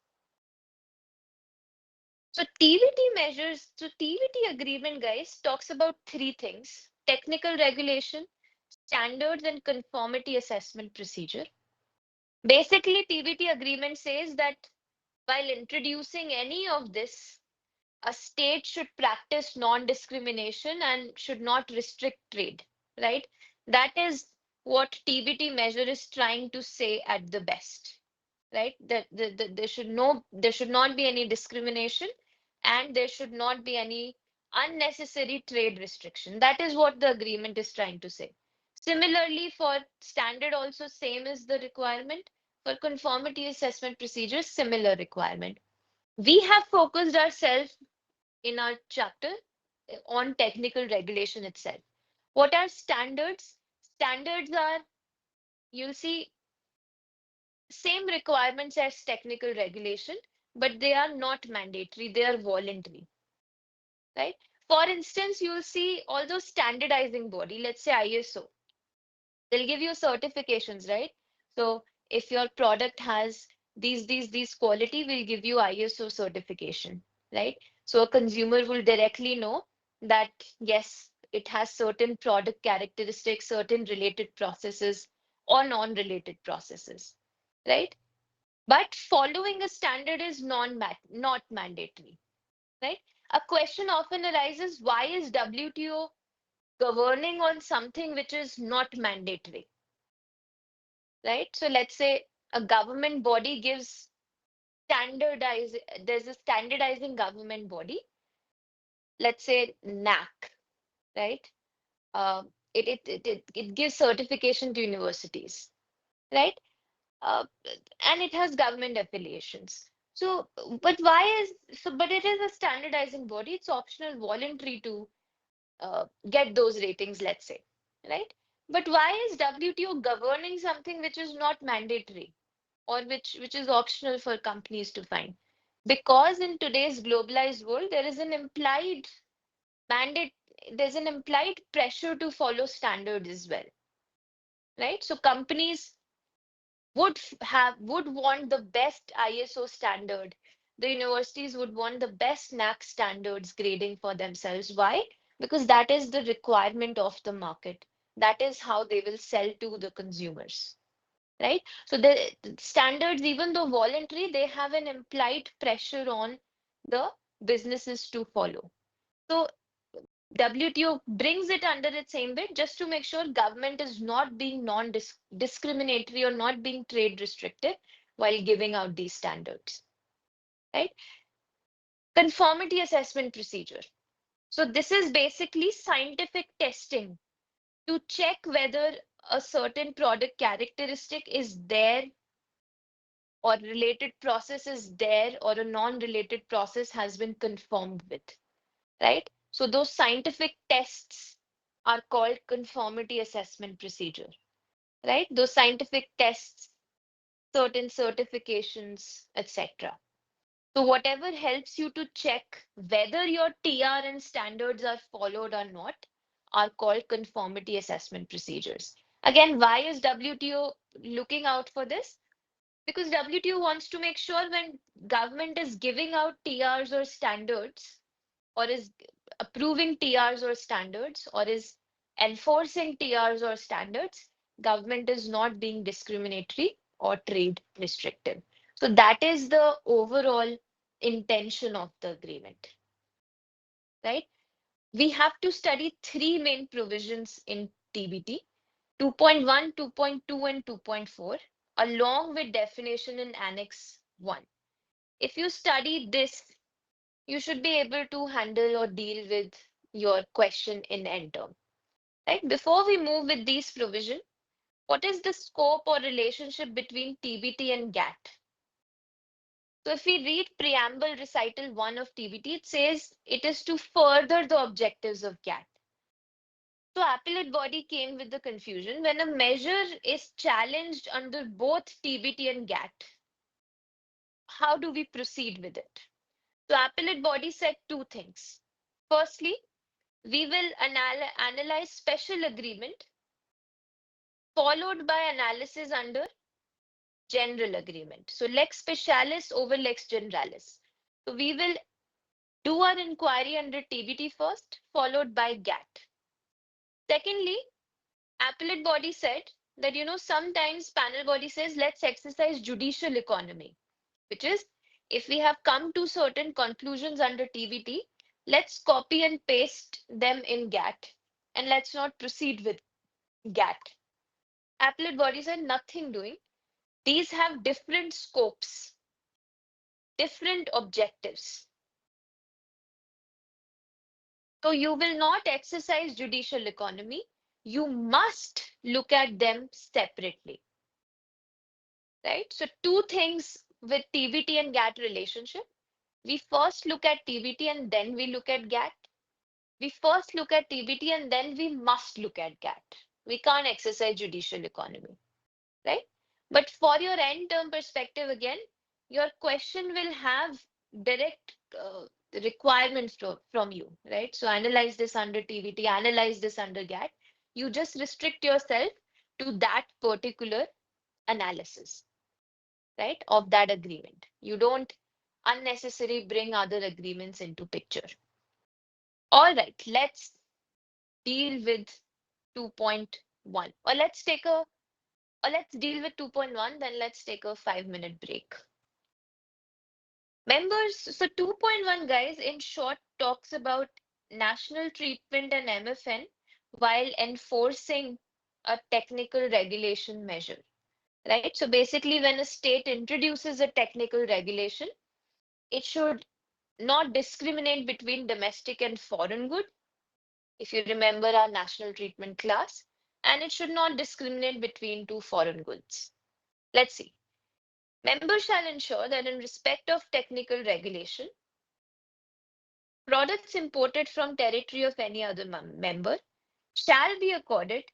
So TBT agreement, guys, talks about three things: technical regulation, standards, and conformity assessment procedure. Basically, TBT agreement says that while introducing any of this, a state should practice non-discrimination and should not restrict trade, right? That is what TBT measure is trying to say at the best, right? That there should not be any discrimination and there should not be any unnecessary trade restriction. That is what the agreement is trying to say. Similarly, for standard also same is the requirement. For conformity assessment procedures, similar requirement. We have focused ourselves in our chapter on technical regulation itself. What are standards? Standards are, you'll see, same requirements as technical regulation, but they are not mandatory, they are voluntary, right? For instance, you'll see all those standardizing body, let's say ISO, they'll give you certifications, right? So if your product has these quality, will give you ISO certification, right? So a consumer will directly know that yes, it has certain product characteristics, certain related processes or non-related processes, right? But following a standard is not mandatory, right? A question often arises, why is WTO governing on something which is not mandatory, right? So let's say a government body gives standardize, there's a standardizing government body, let's say NAC, right? Uh, it gives certification to universities, right? Uh, and it has government affiliations. So, but but it is a standardizing body, it's optional, voluntary to get those ratings, let's say, right? But why is WTO governing something which is not mandatory or which is optional for companies to find? Because in today's globalized world, there is an implied mandate, there's an implied pressure to follow standards as well, right? So companies would want the best ISO standard. The universities would want the best NAC standards grading for themselves. Why? Because that is the requirement of the market. That is how they will sell to the consumers, right? So the standards, even though voluntary, they have an implied pressure on the businesses to follow. So WTO brings it under its ambit just to make sure government is not being non-discriminatory or not being trade restrictive while giving out these standards, right? Conformity assessment procedure. So this is basically scientific testing to check whether a certain product characteristic is there or related process is there or a non-related process has been confirmed with, right? So those scientific tests are called conformity assessment procedure, right? Those scientific tests, certain certifications, etc. So whatever helps you to check whether your TR and standards are followed or not are called conformity assessment procedures. Again, why is WTO looking out for this? Because WTO wants to make sure when government is giving out TRs or standards, or is approving TRs or standards, or is enforcing TRs or standards, government is not being discriminatory or trade restrictive. So that is the overall intention of the agreement, right? We have to study three main provisions in TBT: 2.1, 2.2, and 2.4, along with definition in Annex 1. If you study this, you should be able to handle or deal with your question in end term, right? Before we move with these provision, what is the scope or relationship between TBT and GATT? So if we read preamble recital 1 of TBT, it says it is to further the objectives of GATT. So appellate body came with the confusion when a measure is challenged under both TBT and GATT. How do we proceed with it? So appellate body said two things. Firstly, we will analyze special agreement followed by analysis under general agreement. So lex specialis over lex generalis. So we will do our inquiry under TBT first, followed by GATT. Secondly, appellate body said that, sometimes panel body says, let's exercise judicial economy, which is if we have come to certain conclusions under TBT, let's copy and paste them in GATT and let's not proceed with GATT. Appellate body said nothing doing. These have different scopes, different objectives. So you will not exercise judicial economy. You must look at them separately, right? So two things with TBT and GATT relationship. We first look at TBT and then we look at GATT. We first look at TBT and then we must look at GATT. We can't exercise judicial economy, right? But for your end term perspective, again, your question will have direct requirements from you, right? So analyze this under TVT, analyze this under GATT. You just restrict yourself to that particular analysis, right, of that agreement. You don't unnecessarily bring other agreements into picture. All right, let's deal with 2.1, or let's deal with 2.1, then let's take a 5-minute break. Members, so 2.1, guys, in short, talks about national treatment and MFN while enforcing a technical regulation measure, right? So basically, when a state introduces a technical regulation, it should not discriminate between domestic and foreign good, if you remember our national treatment class, and it should not discriminate between two foreign goods. Let's see. Members shall ensure that in respect of technical regulation, products imported from territory of any other member shall be accorded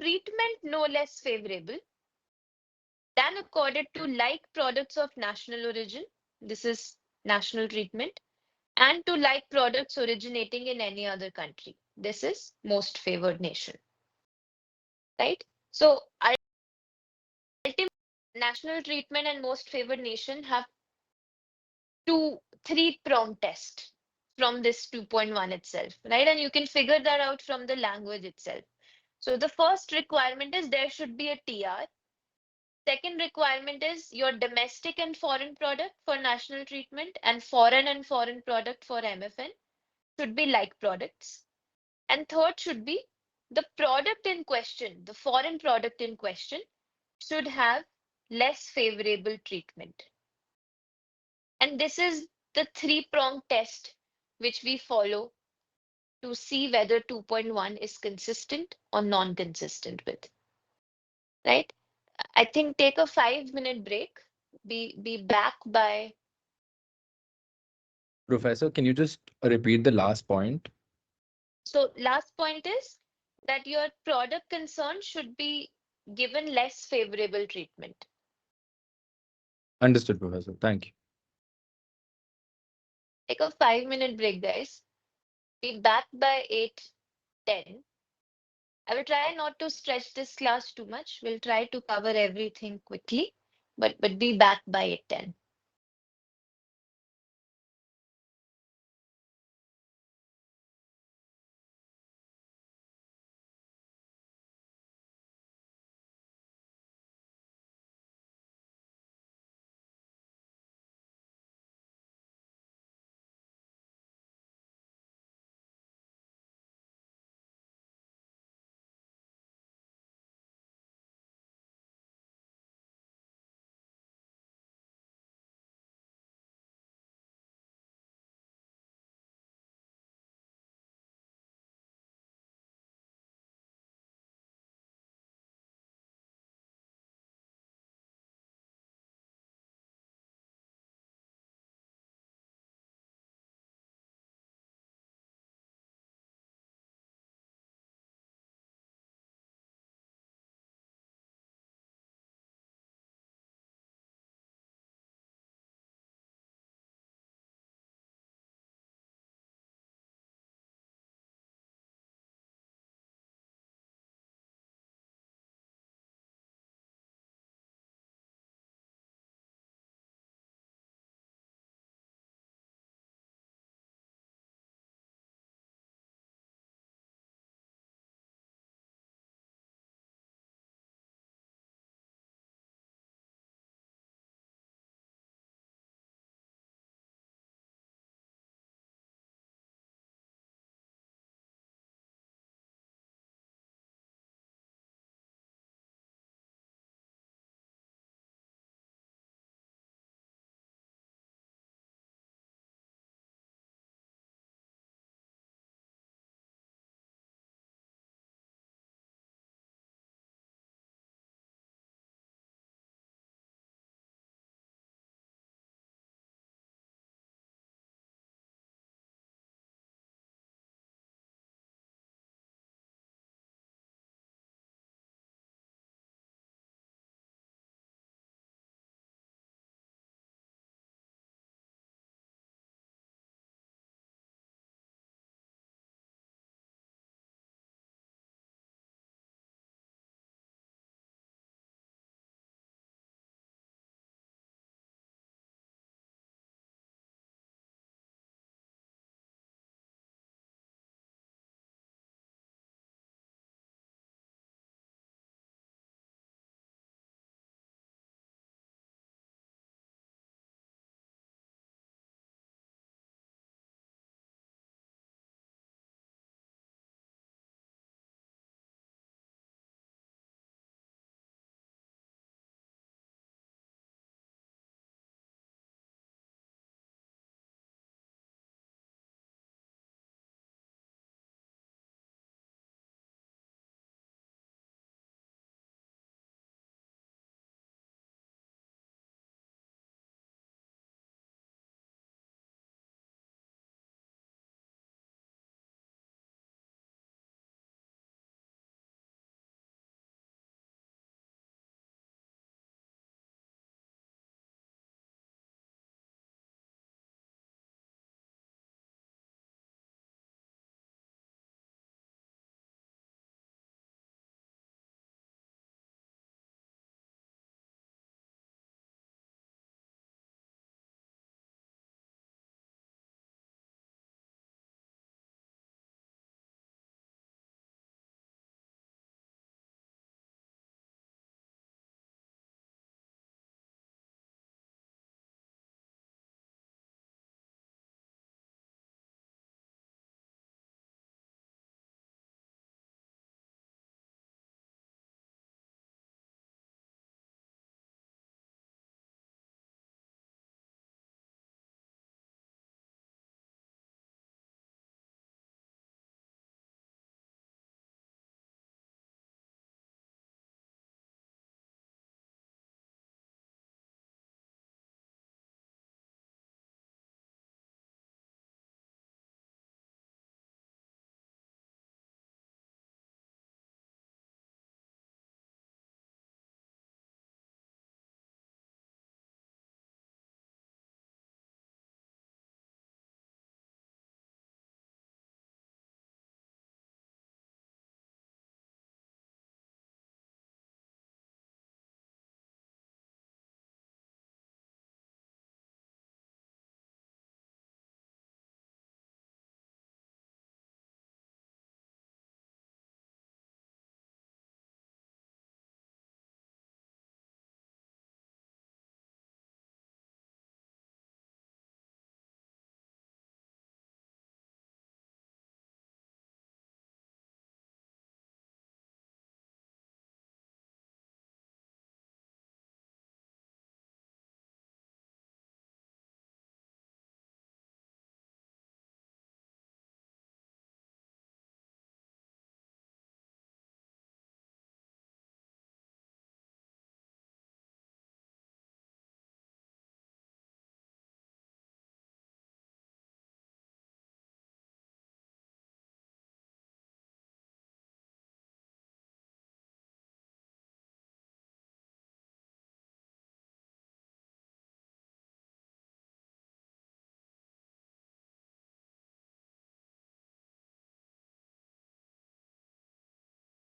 treatment no less favorable than accorded to like products of national origin. This is national treatment, and to like products originating in any other country. This is most favored nation, right? So ultimately, national treatment and most favored nation have three-prong test from this 2.1 itself, right? And you can figure that out from the language itself. So the first requirement is there should be a TR. Second requirement is your domestic and foreign product for national treatment and foreign product for MFN should be like products. And third should be the product in question, the foreign product in question should have less favorable treatment. And this is the three-prong test which we follow to see whether 2.1 is consistent or non-consistent with, right? I think take a 5-minute break. Be back by. Professor, can you just repeat the last point? So last point is that your product concern should be given less favorable treatment. Understood, Professor. Thank you. Take a 5-minute break, guys. Be back by 8:10. I will try not to stretch this class too much. We'll try to cover everything quickly, but be back by 8:10.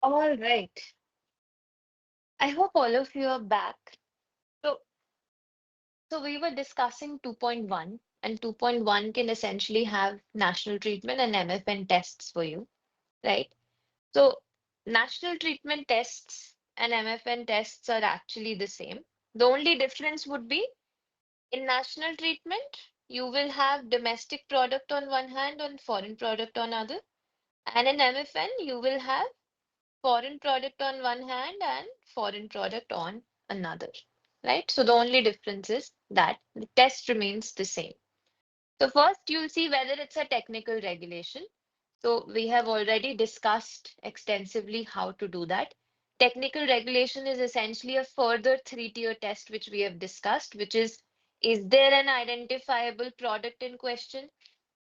All right. I hope all of you are back. So, so we were discussing 2.1, and 2.1 can essentially have national treatment and MFN tests for you, right? So, national treatment tests and MFN tests are actually the same. The only difference would be in national treatment, you will have domestic product on one hand and foreign product on other. And in MFN, you will have foreign product on one hand and foreign product on another, right? So the only difference is that the test remains the same. So first you'll see whether it's a technical regulation. So we have already discussed extensively how to do that. Technical regulation is essentially a further three-tier test which we have discussed, which is there an identifiable product in question?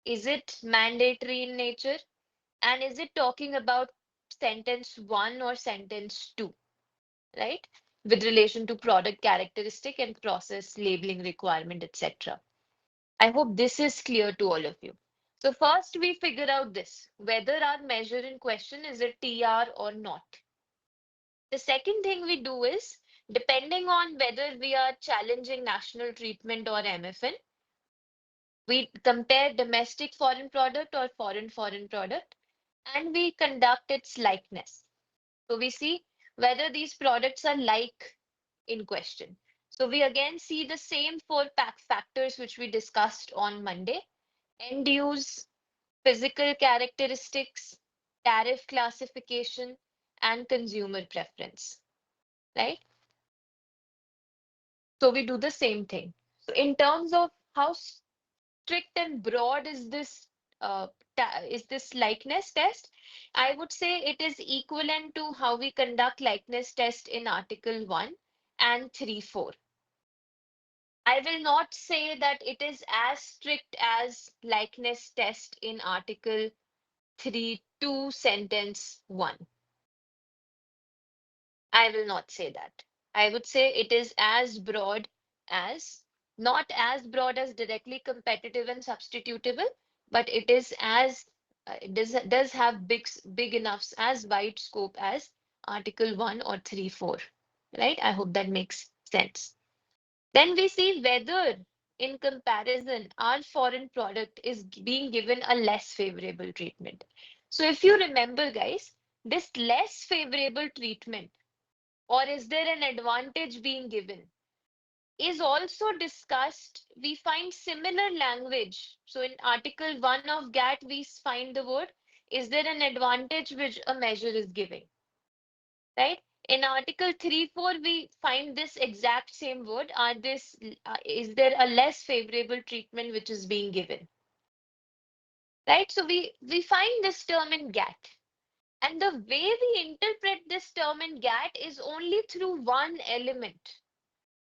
Is it mandatory in nature? And is it talking about sentence one or sentence two, right? With relation to product characteristic and process labeling requirement, etc. I hope this is clear to all of you. So first we figure out this, whether our measure in question is a TR or not. The second thing we do is, depending on whether we are challenging national treatment or MFN, we compare domestic foreign product or foreign product, and we conduct its likeness. So we see whether these products are like in question. So we again see the same four factors which we discussed on Monday: end use, physical characteristics, tariff classification, and consumer preference, right? So we do the same thing. So in terms of how strict and broad is this likeness test, I would say it is equivalent to how we conduct likeness test in Article 1 and 3.4. I will not say that it is as strict as likeness test in Article 3.2 sentence 1. I will not say that. I would say it is as broad as, not as broad as directly competitive and substitutable, but it is as, does have big enough, as wide scope as Article 1 or 3.4, right? I hope that makes sense. Then we see whether in comparison our foreign product is being given a less favorable treatment. So if you remember, guys, this less favorable treatment, or is there an advantage being given, is also discussed. We find similar language. So in Article 1 of GATT, we find the word, is there an advantage which a measure is giving, right? In Article 3.4, we find this exact same word. Is there a less favorable treatment which is being given, right? So we find this term in GATT. And the way we interpret this term in GATT is only through one element,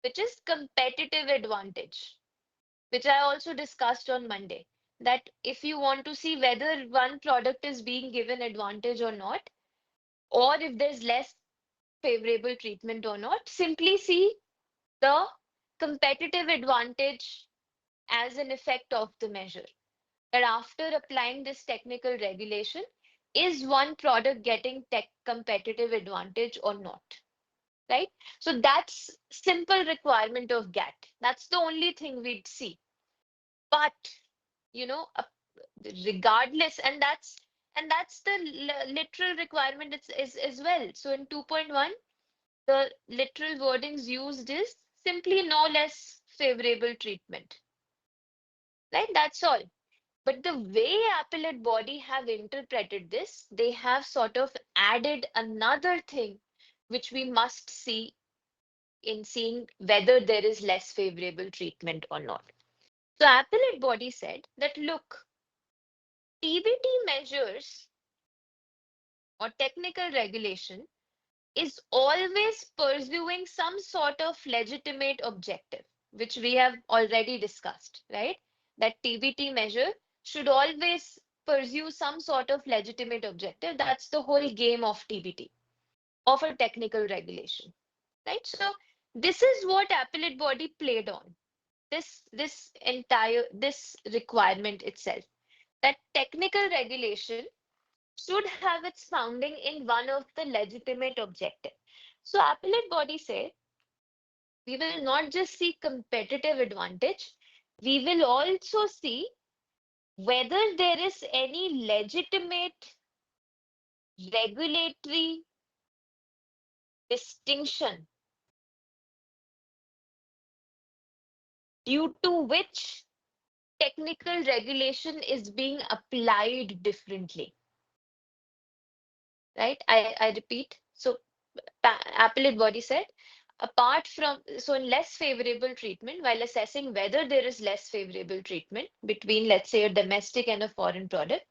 which is competitive advantage, which I also discussed on Monday. That if you want to see whether one product is being given advantage or not, or if there's less favorable treatment or not, simply see the competitive advantage as an effect of the measure. That after applying this technical regulation, is one product getting tech competitive advantage or not? Right? So that's simple requirement of GATT. That's the only thing we'd see. But you know, regardless, and that's the literal requirement is as well. So in 2.1, the literal wordings used is simply no less favorable treatment. Right? That's all. But the way appellate body have interpreted this, they have sort of added another thing which we must see in seeing whether there is less favorable treatment or not. So appellate body said that look, TBT measures or technical regulation is always pursuing some sort of legitimate objective, which we have already discussed, right? That TBT measure should always pursue some sort of legitimate objective. That's the whole game of TBT, of a technical regulation, right? So this is what appellate body played on. This requirement itself, that technical regulation should have its founding in one of the legitimate objectives. So appellate body said we will not just see competitive advantage, we will also see whether there is any legitimate regulatory distinction due to which technical regulation is being applied differently, right? I repeat. So appellate body said, apart from, so in less favorable treatment, while assessing whether there is less favorable treatment between, let's say, a domestic and a foreign product,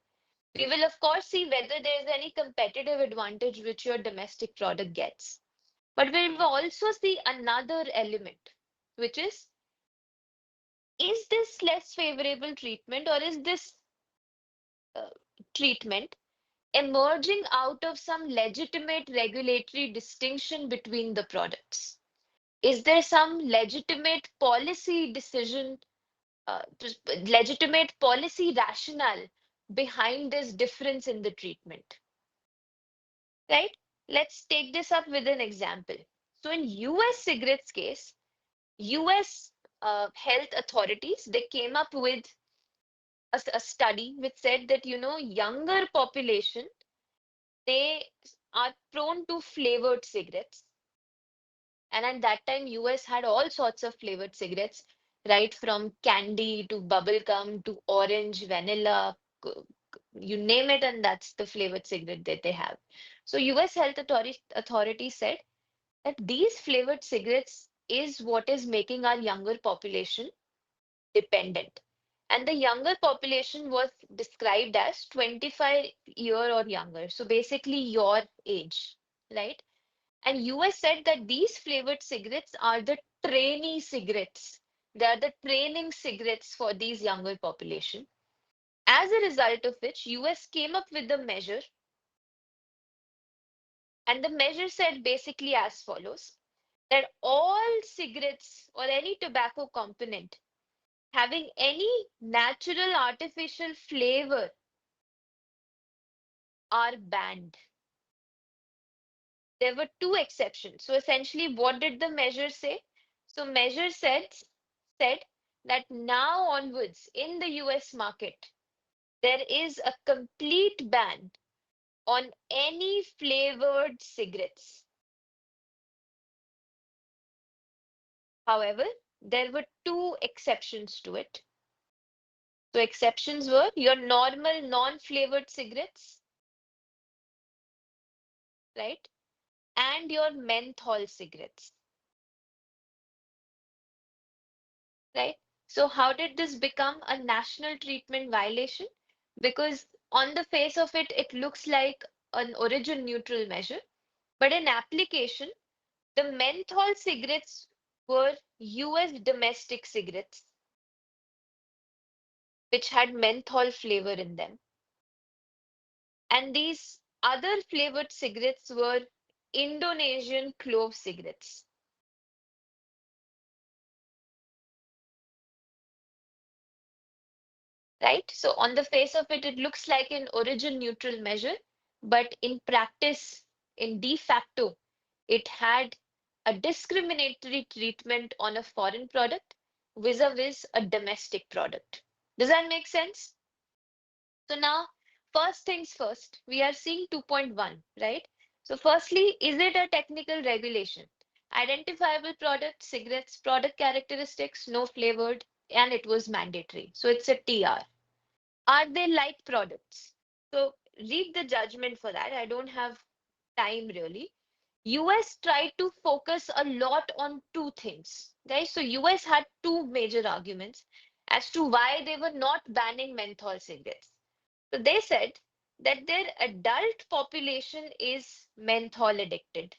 we will of course see whether there is any competitive advantage which your domestic product gets. But we will also see another element, which is this less favorable treatment or is this uh, treatment emerging out of some legitimate regulatory distinction between the products? Is there some legitimate policy decision, legitimate policy rationale behind this difference in the treatment? Right? Let's take this up with an example. So in US cigarettes case, US health authorities, they came up with a study which said that, younger population, they are prone to flavored cigarettes. And at that time, US had all sorts of flavored cigarettes, right from candy to bubblegum to orange, vanilla, you name it, and that's the flavored cigarette that they have. So US health authority said that these flavored cigarettes is what is making our younger population dependent. And the younger population was described as 25-year or younger. So basically your age, right? And US said that these flavored cigarettes are the trainee cigarettes. They are the training cigarettes for these younger population. As a result of which, US came up with a measure, and the measure said basically as follows, that all cigarettes or any tobacco component having any natural artificial flavor are banned. There were two exceptions. So essentially, what did the measure say? So measure said that now onwards in the US market, there is a complete ban on any flavored cigarettes. However, there were two exceptions to it. So exceptions were your normal non-flavored cigarettes, right? And your menthol cigarettes, right? So how did this become a national treatment violation? Because on the face of it, it looks like an origin neutral measure, but in application, the menthol cigarettes were US domestic cigarettes, which had menthol flavor in them. And these other flavored cigarettes were Indonesian clove cigarettes. Right? So on the face of it, it looks like an origin neutral measure, but in practice, in de facto, it had a discriminatory treatment on a foreign product vis-a-vis a domestic product. Does that make sense? So now, first things first, we are seeing 2.1, right? So firstly, is it a technical regulation? Identifiable product, cigarettes, product characteristics, no flavored, and it was mandatory. So it's a TR. Are they like products? So read the judgment for that. I don't have time really. US tried to focus a lot on two things, right? So US had two major arguments as to why they were not banning menthol cigarettes. So they said that their adult population is menthol addicted.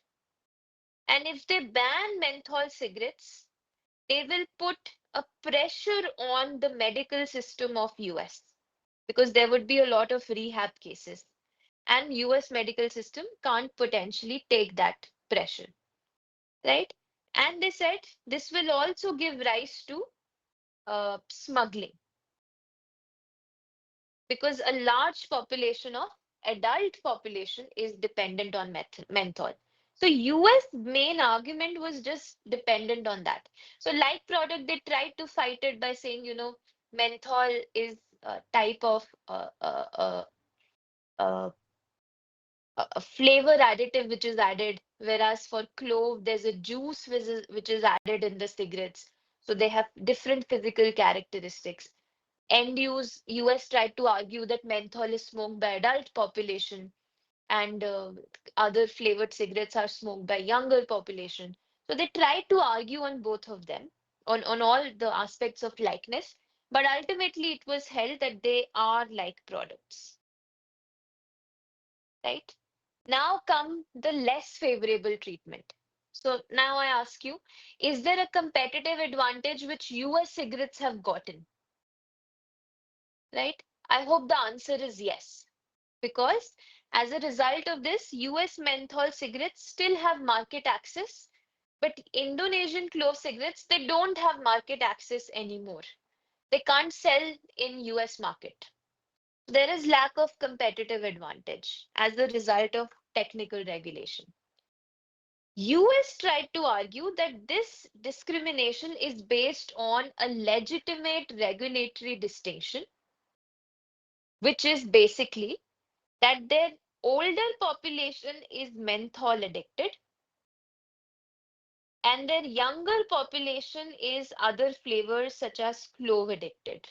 And if they ban menthol cigarettes, they will put a pressure on the medical system of US because there would be a lot of rehab cases and US medical system can't potentially take that pressure, right? And they said this will also give rise to smuggling because a large population of adult population is dependent on menthol. So US main argument was just dependent on that. So like product, they tried to fight it by saying, menthol is a type of uh, a flavor additive which is added, whereas for clove, there's a juice which is added in the cigarettes. So they have different physical characteristics. End use, US tried to argue that menthol is smoked by adult population and other flavored cigarettes are smoked by younger population. So they tried to argue on both of them, on all the aspects of likeness, but ultimately it was held that they are like products, right? Now come the less favorable treatment. So now I ask you, is there a competitive advantage which US cigarettes have gotten, right? I hope the answer is yes, because as a result of this, US menthol cigarettes still have market access, but Indonesian clove cigarettes, they don't have market access anymore. They can't sell in US market. There is lack of competitive advantage as a result of technical regulation. US tried to argue that this discrimination is based on a legitimate regulatory distinction, which is basically that their older population is menthol addicted and their younger population is other flavors such as clove addicted.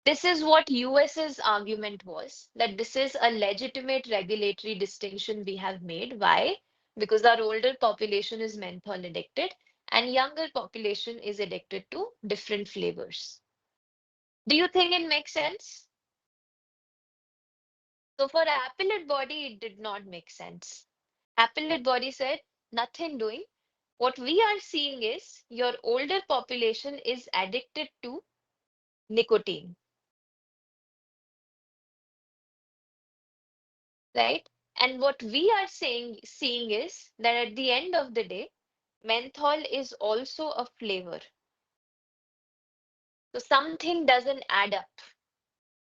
This is what US's argument was, that this is a legitimate regulatory distinction we have made. Why? Because our older population is menthol addicted and younger population is addicted to different flavors. Do you think it makes sense? So for appellate body, it did not make sense. Appellate body said, nothing doing. What we are seeing is your older population is addicted to nicotine, right? And what we are seeing is that at the end of the day, menthol is also a flavor. So something doesn't add up.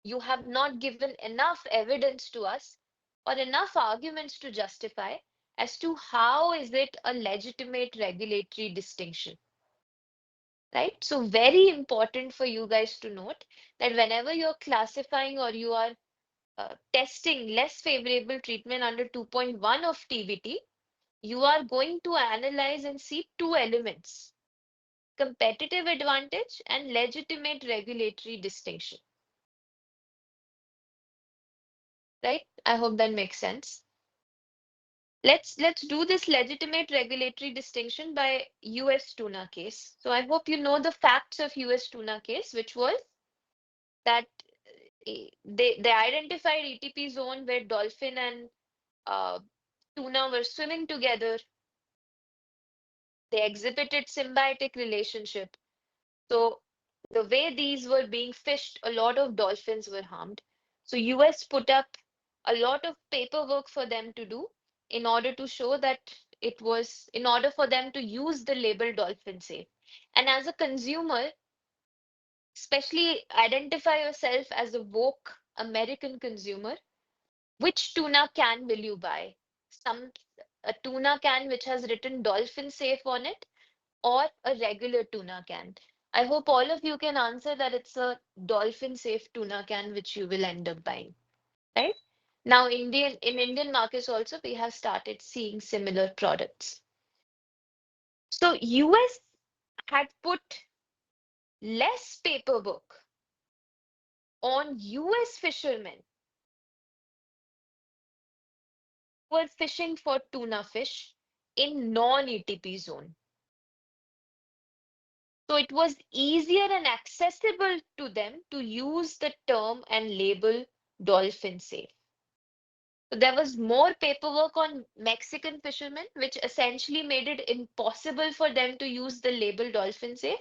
You have not given enough evidence to us or enough arguments to justify as to how is it a legitimate regulatory distinction, right? So very important for you guys to note that whenever you're classifying or you are testing less favorable treatment under 2.1 of TVT, you are going to analyze and see two elements: competitive advantage and legitimate regulatory distinction, right? I hope that makes sense. Let's do this legitimate regulatory distinction by US tuna case. So I hope you know the facts of US tuna case, which was that they identified ETP zone where dolphin and uh, tuna were swimming together. They exhibited symbiotic relationship. So the way these were being fished, a lot of dolphins were harmed. So US put up a lot of paperwork for them to do in order to show that it was in order for them to use the label dolphin safe. And as a consumer, especially identify yourself as a woke American consumer, which tuna can will you buy? Some A tuna can which has written dolphin safe on it or a regular tuna can? I hope all of you can answer that it's a dolphin safe tuna can which you will end up buying, right? Now, in Indian markets also, we have started seeing similar products. So US had put less paperwork on US fishermen who were fishing for tuna fish in non-ETP zone. So it was easier and accessible to them to use the term and label dolphin safe. So there was more paperwork on Mexican fishermen, which essentially made it impossible for them to use the label dolphin safe.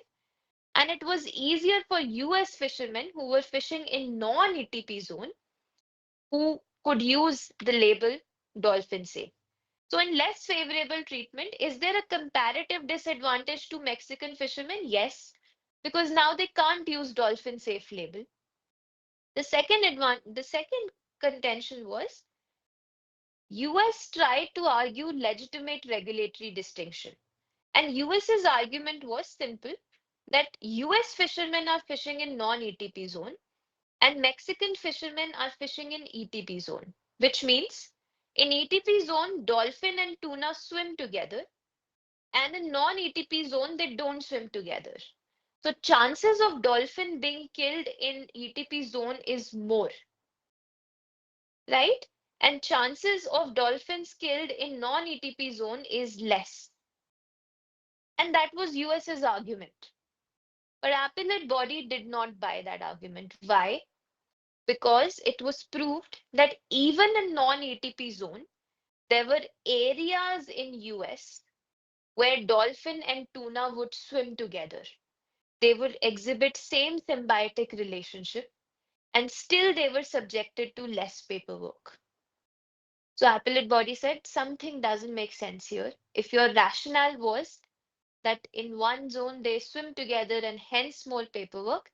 And it was easier for US fishermen who were fishing in non-ETP zone who could use the label dolphin safe. So in less favorable treatment, is there a comparative disadvantage to Mexican fishermen? Yes, because now they can't use dolphin safe label. The second contention was US tried to argue legitimate regulatory distinction. And US's argument was simple that US fishermen are fishing in non-ETP zone and Mexican fishermen are fishing in ETP zone, which means in ETP zone, dolphin and tuna swim together, and in non-ETP zone, they don't swim together. So chances of dolphin being killed in ETP zone is more, right? And chances of dolphins killed in non-ETP zone is less. And that was US's argument. But appellate body did not buy that argument. Why? Because it was proved that even in non-ATP zone, there were areas in US where dolphin and tuna would swim together. They would exhibit same symbiotic relationship and still they were subjected to less paperwork. So appellate body said something doesn't make sense here. If your rationale was that in one zone they swim together and hence more paperwork,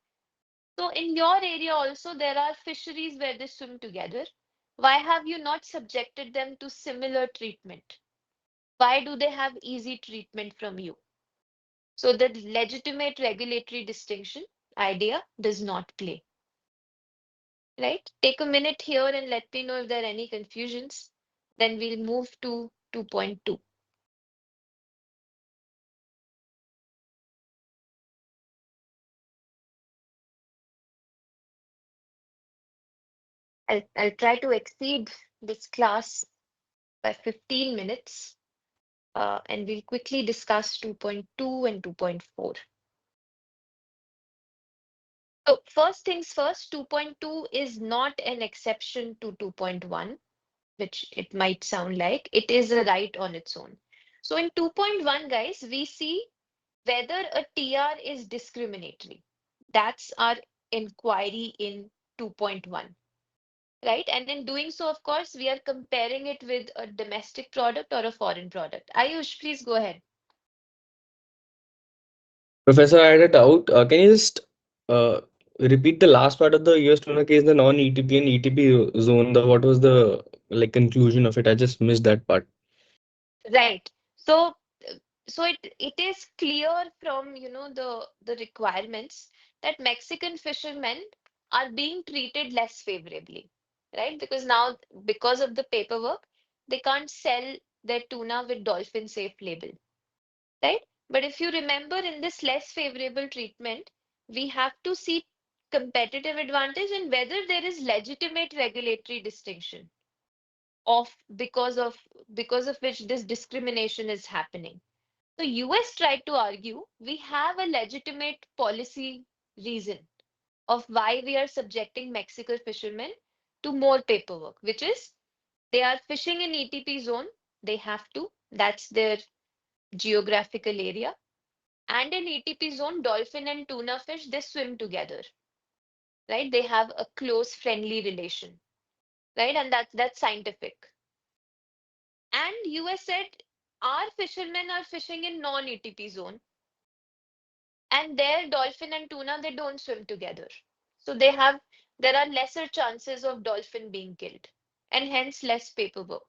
so in your area also there are fisheries where they swim together. Why have you not subjected them to similar treatment? Why do they have easy treatment from you? So the legitimate regulatory distinction idea does not play, right? Take a minute here and let me know if there are any confusions. Then we'll move to 2.2. I'll try to exceed this class by 15 minutes. And we'll quickly discuss 2.2 and 2.4. So first things first, 2.2 is not an exception to 2.1, which it might sound like. It is a right on its own. So in 2.1, guys, we see whether a TR is discriminatory. That's our inquiry in 2.1, right? And in doing so, of course, we are comparing it with a domestic product or a foreign product. Ayush, please go ahead. Professor, I had a doubt. Can you just uh, repeat the last part of the US tuna case, the non-ETP and ETP zone? The what was the like conclusion of it? I just missed that part. Right. So, it is clear from the requirements that Mexican fishermen are being treated less favorably, right? Because now, because of the paperwork, they can't sell their tuna with dolphin safe label, right? But if you remember, in this less favorable treatment, we have to see competitive advantage and whether there is legitimate regulatory distinction of because of which this discrimination is happening. So US tried to argue we have a legitimate policy reason of why we are subjecting Mexican fishermen to more paperwork, which is they are fishing in ETP zone, they have to, that's their geographical area. And in ETP zone, dolphin and tuna fish, they swim together, right? They have a close friendly relation, right? And that's scientific. And US said our fishermen are fishing in non-ETP zone and their dolphin and tuna, they don't swim together. So there are lesser chances of dolphin being killed and hence less paperwork,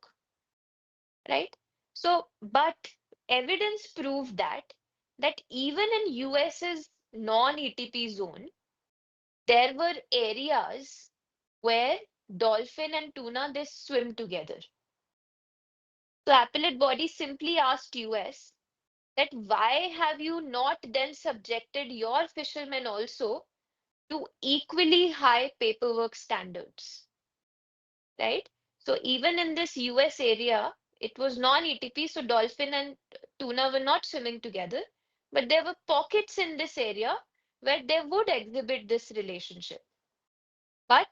right? So, but evidence proved that even in US's non-ETP zone, there were areas where dolphin and tuna, they swim together. So appellate body simply asked US that why have you not then subjected your fishermen also to equally high paperwork standards, right? So even in this US area, it was non-ETP, so dolphin and tuna were not swimming together, but there were pockets in this area where they would exhibit this relationship. But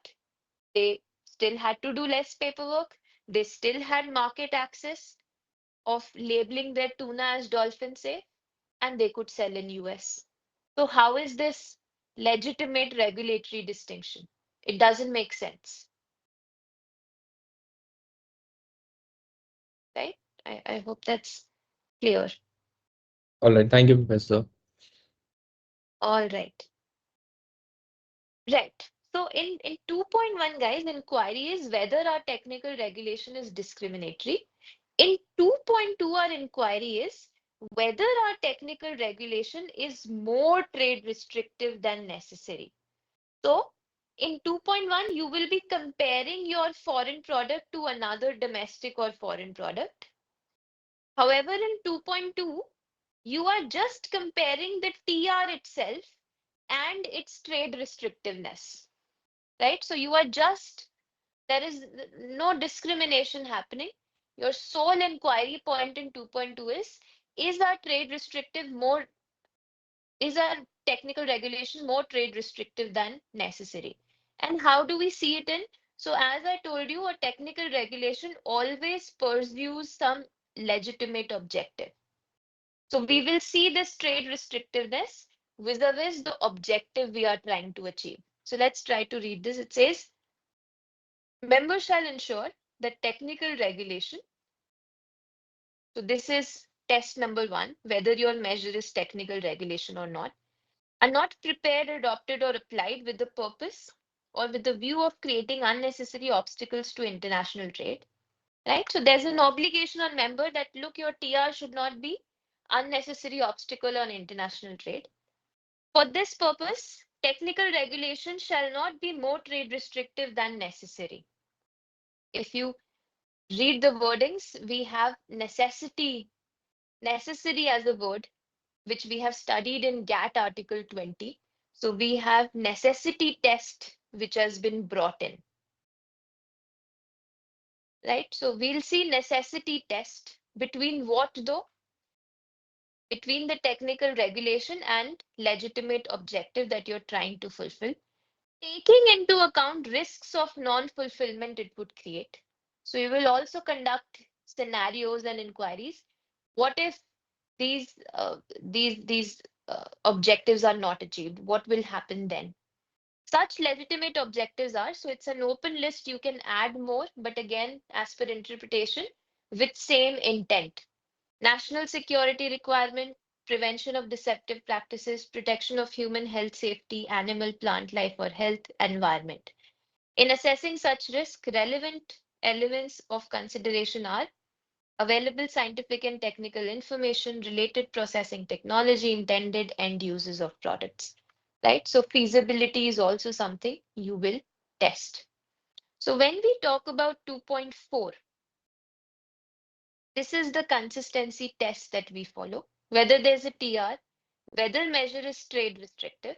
they still had to do less paperwork. They still had market access of labeling their tuna as dolphin safe, and they could sell in US. So how is this legitimate regulatory distinction? It doesn't make sense, right? I hope that's clear. All right, thank you, Professor. All right. Right. in 2.1, guys, inquiry is whether our technical regulation is discriminatory. In 2.2, our inquiry is whether our technical regulation is more trade restrictive than necessary. So in 2.1, you will be comparing your foreign product to another domestic or foreign product. However, in 2.2, you are just comparing the TR itself and its trade restrictiveness, right? So you are just, there is no discrimination happening. Your sole inquiry point in 2.2 is our trade restrictive more, is our technical regulation more trade restrictive than necessary? And how do we see it in? So as I told you, a technical regulation always pursues some legitimate objective. So we will see this trade restrictiveness vis-a-vis the objective we are trying to achieve. So let's try to read this. It says, members shall ensure that technical regulation, so this is test number one, whether your measure is technical regulation or not, are not prepared, adopted, or applied with the purpose or with the view of creating unnecessary obstacles to international trade, right? So there's an obligation on member that, look, your TR should not be unnecessary obstacle on international trade. For this purpose, technical regulation shall not be more trade restrictive than necessary. If you read the wordings, we have necessity, necessary as a word, which we have studied in GATT Article 20. So we have necessity test, which has been brought in, right? So we'll see necessity test between what though? Between the technical regulation and legitimate objective that you're trying to fulfill, taking into account risks of non-fulfillment it would create. So you will also conduct scenarios and inquiries. What if these objectives are not achieved? What will happen then? Such legitimate objectives are, so it's an open list, you can add more, but again, as per interpretation, with same intent. National security requirement, prevention of deceptive practices, protection of human health, safety, animal, plant life or health, environment. In assessing such risk, relevant elements of consideration are available scientific and technical information, related processing technology, intended end uses of products, right? So feasibility is also something you will test. So when we talk about 2.4, this is the consistency test that we follow. Whether there's a TR, whether measure is trade restrictive,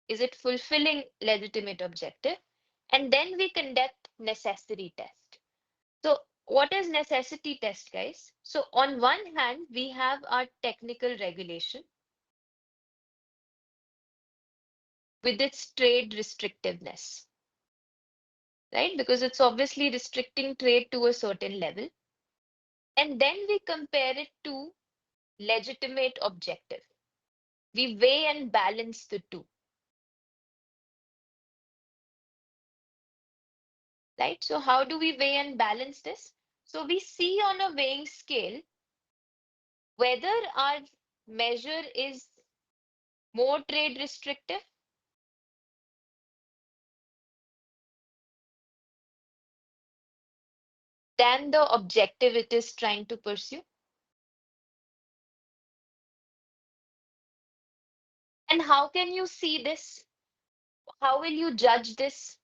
is it fulfilling legitimate objective? And then we conduct necessity test. So what is necessity test, guys? So on one hand, we have our technical regulation with its trade restrictiveness, right? Because it's obviously restricting trade to a certain level. And then we compare it to legitimate objective. We weigh and balance the two, right? So how do we weigh and balance this? So we see on a weighing scale whether our measure is more trade restrictive than the objective it is trying to pursue. And how can you see this? How will you judge this?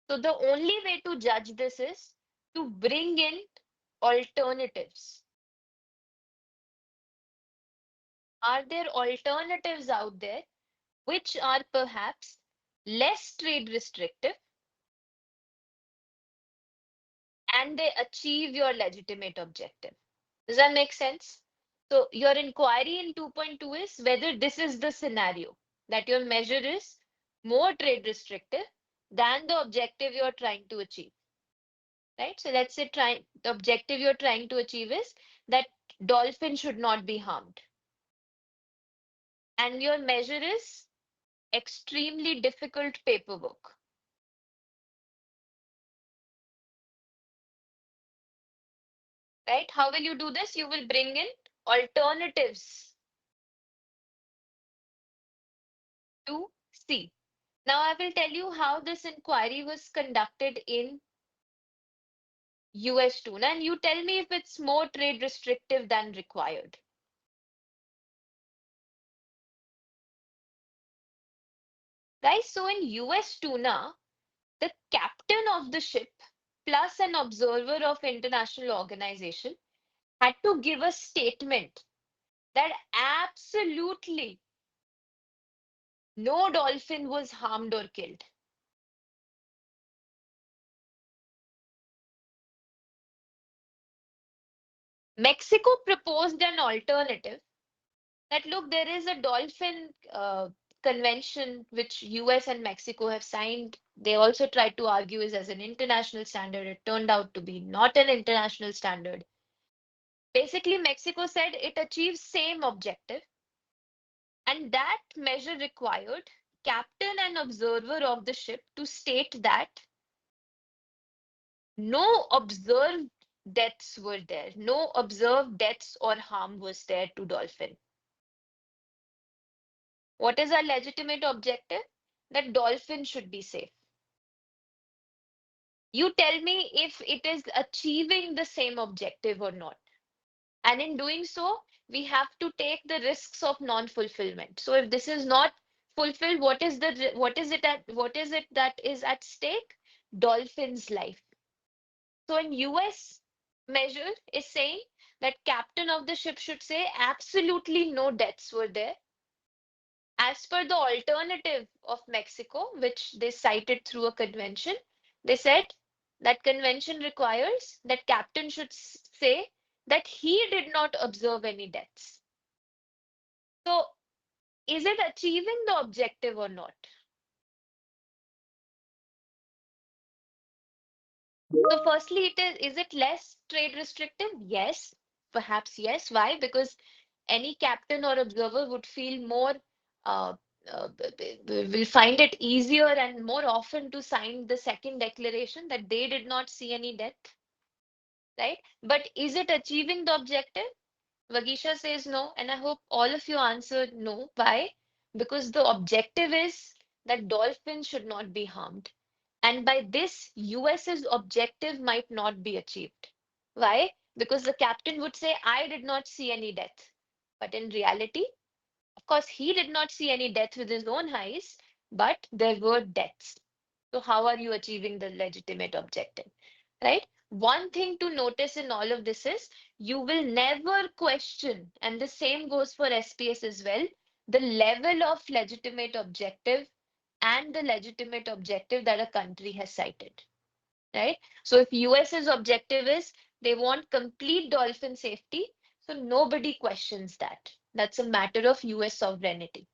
So the only way to judge this is to bring in alternatives. Are there alternatives out there which are perhaps less trade restrictive and they achieve your legitimate objective? Does that make sense? So your inquiry in 2.2 is whether this is the scenario that your measure is more trade restrictive than the objective you're trying to achieve, right? So let's say the objective you're trying to achieve is that dolphin should not be harmed. And your measure is extremely difficult paperwork. Right? How will you do this? You will bring in alternatives to C. Now, I will tell you how this inquiry was conducted in US tuna, and you tell me if it's more trade restrictive than required. Guys, so in US tuna, the captain of the ship plus an observer of international organization had to give a statement that absolutely no dolphin was harmed or killed. Mexico proposed an alternative that look, there is a dolphin convention which US and Mexico have signed. They also tried to argue is as an international standard. It turned out to be not an international standard. Basically, Mexico said it achieves same objective, and that measure required captain and observer of the ship to state that no observed deaths were there, no observed deaths or harm was there to dolphin. What is our legitimate objective? That dolphin should be safe. You tell me if it is achieving the same objective or not. And in doing so, we have to take the risks of non-fulfillment. So if this is not fulfilled, what is it that is at stake? Dolphin's life. So in US measure is saying that captain of the ship should say absolutely no deaths were there. As per the alternative of Mexico, which they cited through a convention, they said that convention requires that captain should say that he did not observe any deaths. So, is it achieving the objective or not? So, firstly, is it less trade restrictive? Yes, perhaps yes. Why? Because any captain or observer would feel more uh, will find it easier and more often to sign the second declaration that they did not see any death, right? But is it achieving the objective? Vagisha says no, and I hope all of you answered no. Why? Because the objective is that dolphins should not be harmed. And by this, US's objective might not be achieved. Why? Because the captain would say, I did not see any death. But in reality, of course, he did not see any death with his own eyes, but there were deaths. So, how are you achieving the legitimate objective? Right? One thing to notice in all of this is you will never question, and the same goes for SPS as well, the level of legitimate objective and the legitimate objective that a country has cited. Right? So, if US's objective is they want complete dolphin safety, so nobody questions that. That's a matter of US sovereignty.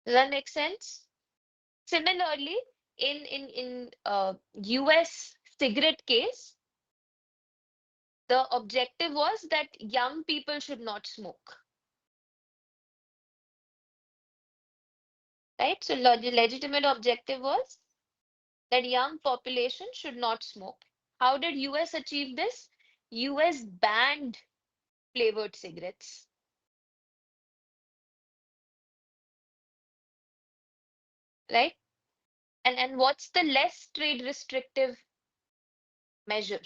Does that make sense? Similarly, in US cigarette case, the objective was that young people should not smoke, right? So legitimate objective was that young population should not smoke. How did US achieve this? US banned flavored cigarettes, right? And what's the less trade restrictive measure?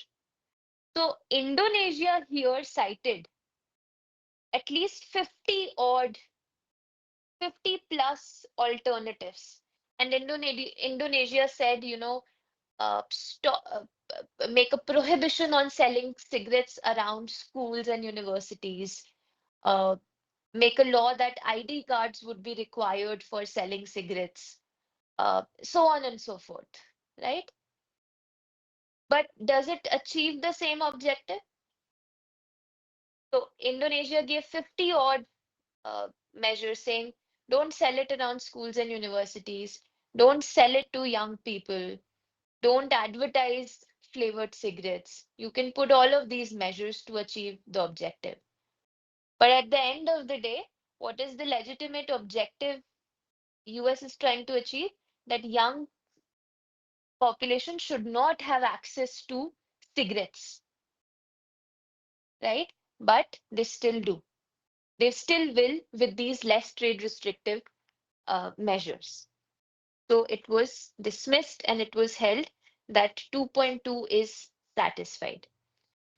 So Indonesia here cited at least 50 odd 50 plus alternatives. And Indonesia said, stop, make a prohibition on selling cigarettes around schools and universities, uh, make a law that ID cards would be required for selling cigarettes, so on and so forth, right? But does it achieve the same objective? So Indonesia gave 50 odd measures saying don't sell it around schools and universities, don't sell it to young people, don't advertise flavored cigarettes. You can put all of these measures to achieve the objective. But at the end of the day, what is the legitimate objective US is trying to achieve? That young population should not have access to cigarettes, right? But they still do. They still will with these less trade restrictive measures. So it was dismissed and it was held that 2.2 is satisfied.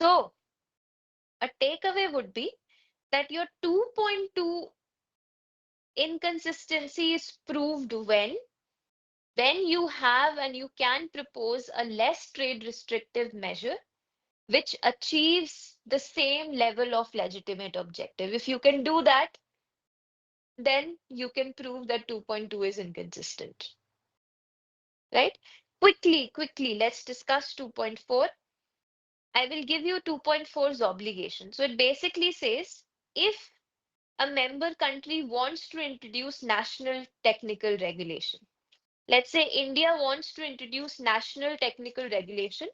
So a takeaway would be that your 2.2 inconsistency is proved when you have and you can propose a less trade restrictive measure which achieves the same level of legitimate objective. If you can do that, then you can prove that 2.2 is inconsistent, right? Quickly, let's discuss 2.4. I will give you 2.4's obligation. So it basically says if a member country wants to introduce national technical regulation, let's say India wants to introduce national technical regulation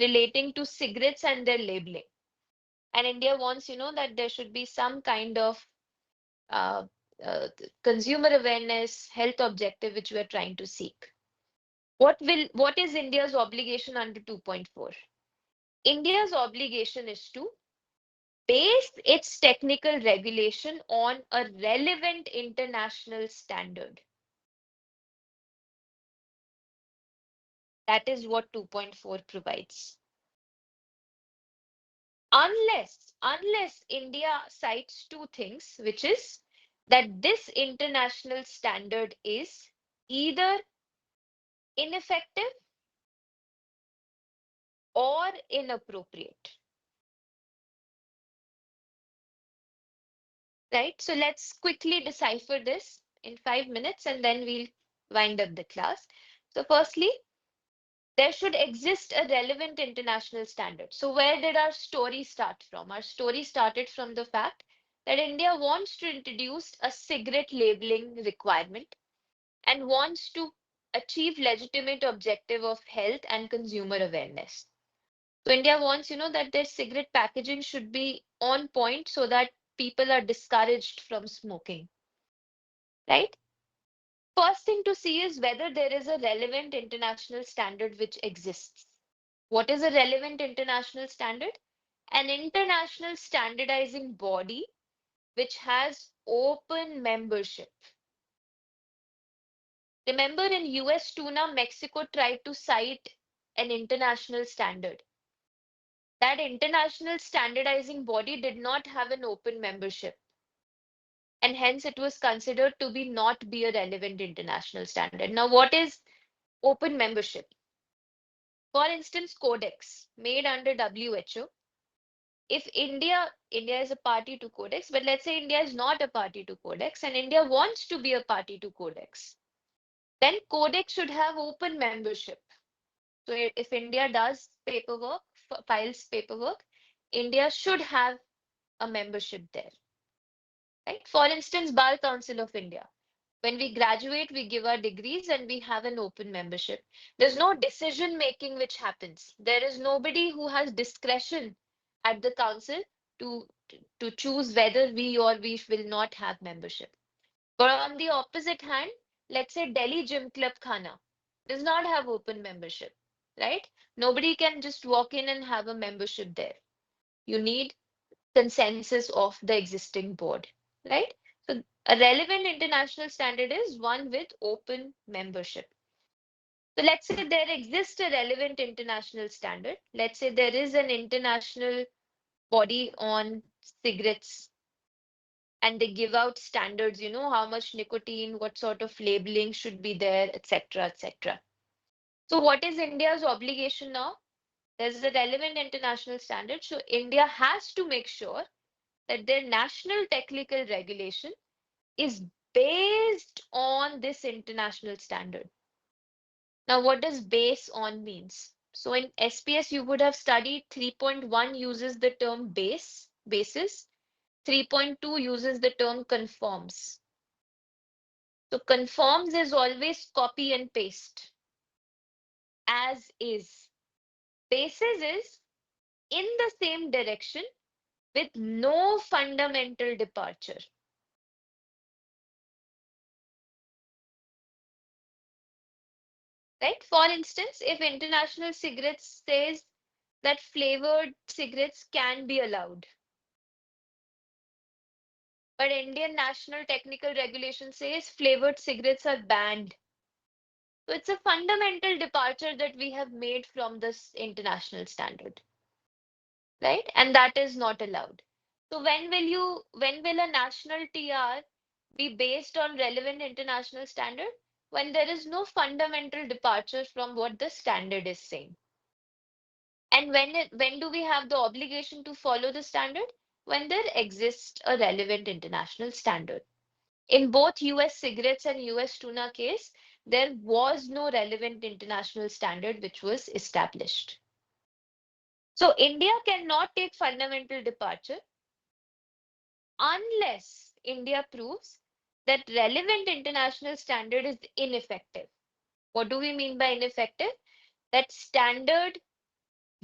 relating to cigarettes and their labeling. And India wants, that there should be some kind of uh, consumer awareness, health objective which we are trying to seek. What is India's obligation under 2.4? India's obligation is to base its technical regulation on a relevant international standard. That is what 2.4 provides. Unless India cites two things, which is that this international standard is either ineffective or inappropriate, right? So let's quickly decipher this in 5 minutes and then we'll wind up the class. So firstly, there should exist a relevant international standard. So where did our story start from? Our story started from the fact that India wants to introduce a cigarette labeling requirement and wants to achieve legitimate objective of health and consumer awareness. So India wants, that their cigarette packaging should be on point so that people are discouraged from smoking, right? First thing to see is whether there is a relevant international standard which exists. What is a relevant international standard? An international standardizing body which has open membership. Remember in US tuna, Mexico tried to cite an international standard. That international standardizing body did not have an open membership, and hence it was considered to be not be a relevant international standard. Now, what is open membership? For instance, Codex made under WHO. If India is a party to Codex, but let's say India is not a party to Codex and India wants to be a party to Codex, then Codex should have open membership. So if India does paperwork, files paperwork, India should have a membership there, right? For instance, Bar Council of India. When we graduate, we give our degrees and we have an open membership. There's no decision making which happens. There is nobody who has discretion at the council to to choose whether we will not have membership. But on the opposite hand, let's say Delhi Gym Club Khana does not have open membership, right? Nobody can just walk in and have a membership there. You need consensus of the existing board, right? So a relevant international standard is one with open membership. So let's say there exists a relevant international standard. Let's say there is an international body on cigarettes and they give out standards, how much nicotine, what sort of labeling should be there, etc., etc. So what is India's obligation now? There's a relevant international standard. So India has to make sure that their national technical regulation is based on this international standard. Now, what does base on means? So in SPS, you would have studied 3.1 uses the term basis. 3.2 uses the term conforms. So conforms is always copy and paste, as is. Basis is in the same direction with no fundamental departure. Right? For instance, if international cigarettes says that flavored cigarettes can be allowed, but Indian national technical regulation says flavored cigarettes are banned. So it's a fundamental departure that we have made from this international standard, right? And that is not allowed. So when will a national TR be based on relevant international standard? When there is no fundamental departure from what the standard is saying. And when do we have the obligation to follow the standard? When there exists a relevant international standard. In both US cigarettes and US tuna case, there was no relevant international standard which was established. So India cannot take fundamental departure unless India proves that relevant international standard is ineffective. What do we mean by ineffective? That standard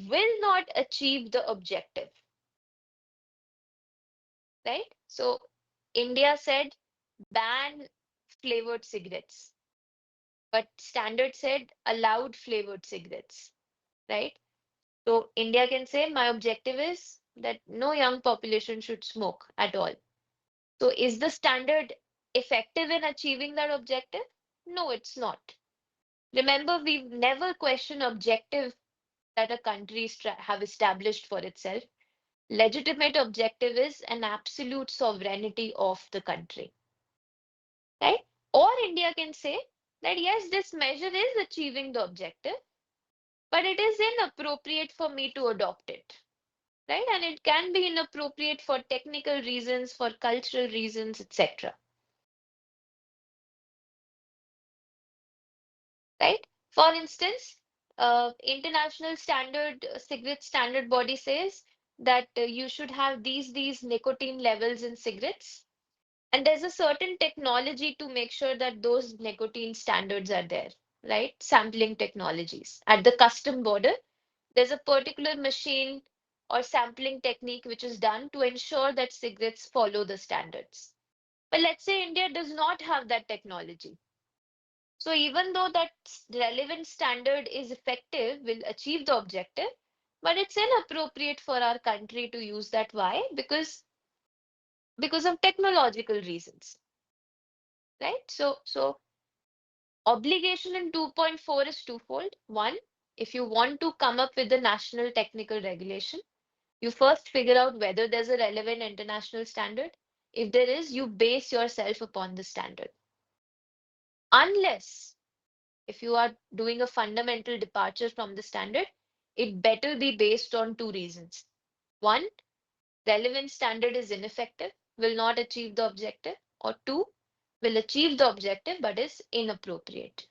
will not achieve the objective, right? So India said ban flavored cigarettes, but standard said allowed flavored cigarettes, right? So India can say my objective is that no young population should smoke at all. So is the standard effective in achieving that objective? No, it's not. Remember, we've never questioned objective that a country have established for itself. Legitimate objective is an absolute sovereignty of the country, right? Or India can say that yes, this measure is achieving the objective, but it is inappropriate for me to adopt it, right? And it can be inappropriate for technical reasons, for cultural reasons, etc. Right? For instance, international standard cigarette standard body says that you should have these nicotine levels in cigarettes, and there's a certain technology to make sure that those nicotine standards are there, right? Sampling technologies. At the custom border, there's a particular machine or sampling technique which is done to ensure that cigarettes follow the standards. But let's say India does not have that technology. So even though that relevant standard is effective, will achieve the objective, but it's inappropriate for our country to use that. Why? Because of technological reasons, right? So obligation in 2.4 is twofold. One, if you want to come up with a national technical regulation, you first figure out whether there's a relevant international standard. If there is, you base yourself upon the standard. Unless if you are doing a fundamental departure from the standard, it better be based on two reasons. One, relevant standard is ineffective, will not achieve the objective, or two, will achieve the objective but is inappropriate,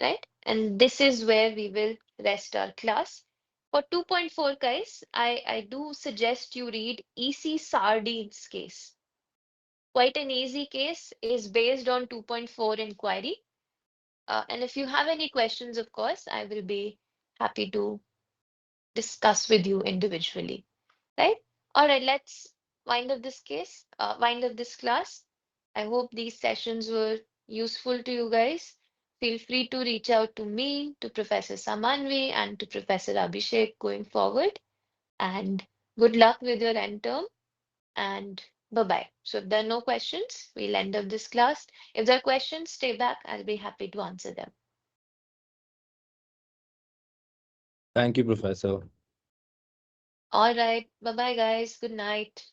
right? And this is where we will rest our class. For 2.4, guys, I do suggest you read EC Sardines case. Quite an easy case, is based on 2.4 inquiry. And if you have any questions, of course, I will be happy to discuss with you individually, right? All right, let's wind up this class. I hope these sessions were useful to you guys. Feel free to reach out to me, to Professor Samanvi, and to Professor Abhishek going forward. And good luck with your end term. And bye-bye. So if there are no questions, we'll end up this class. If there are questions, stay back. I'll be happy to answer them. Thank you, Professor. All right. Bye-bye, guys. Good night.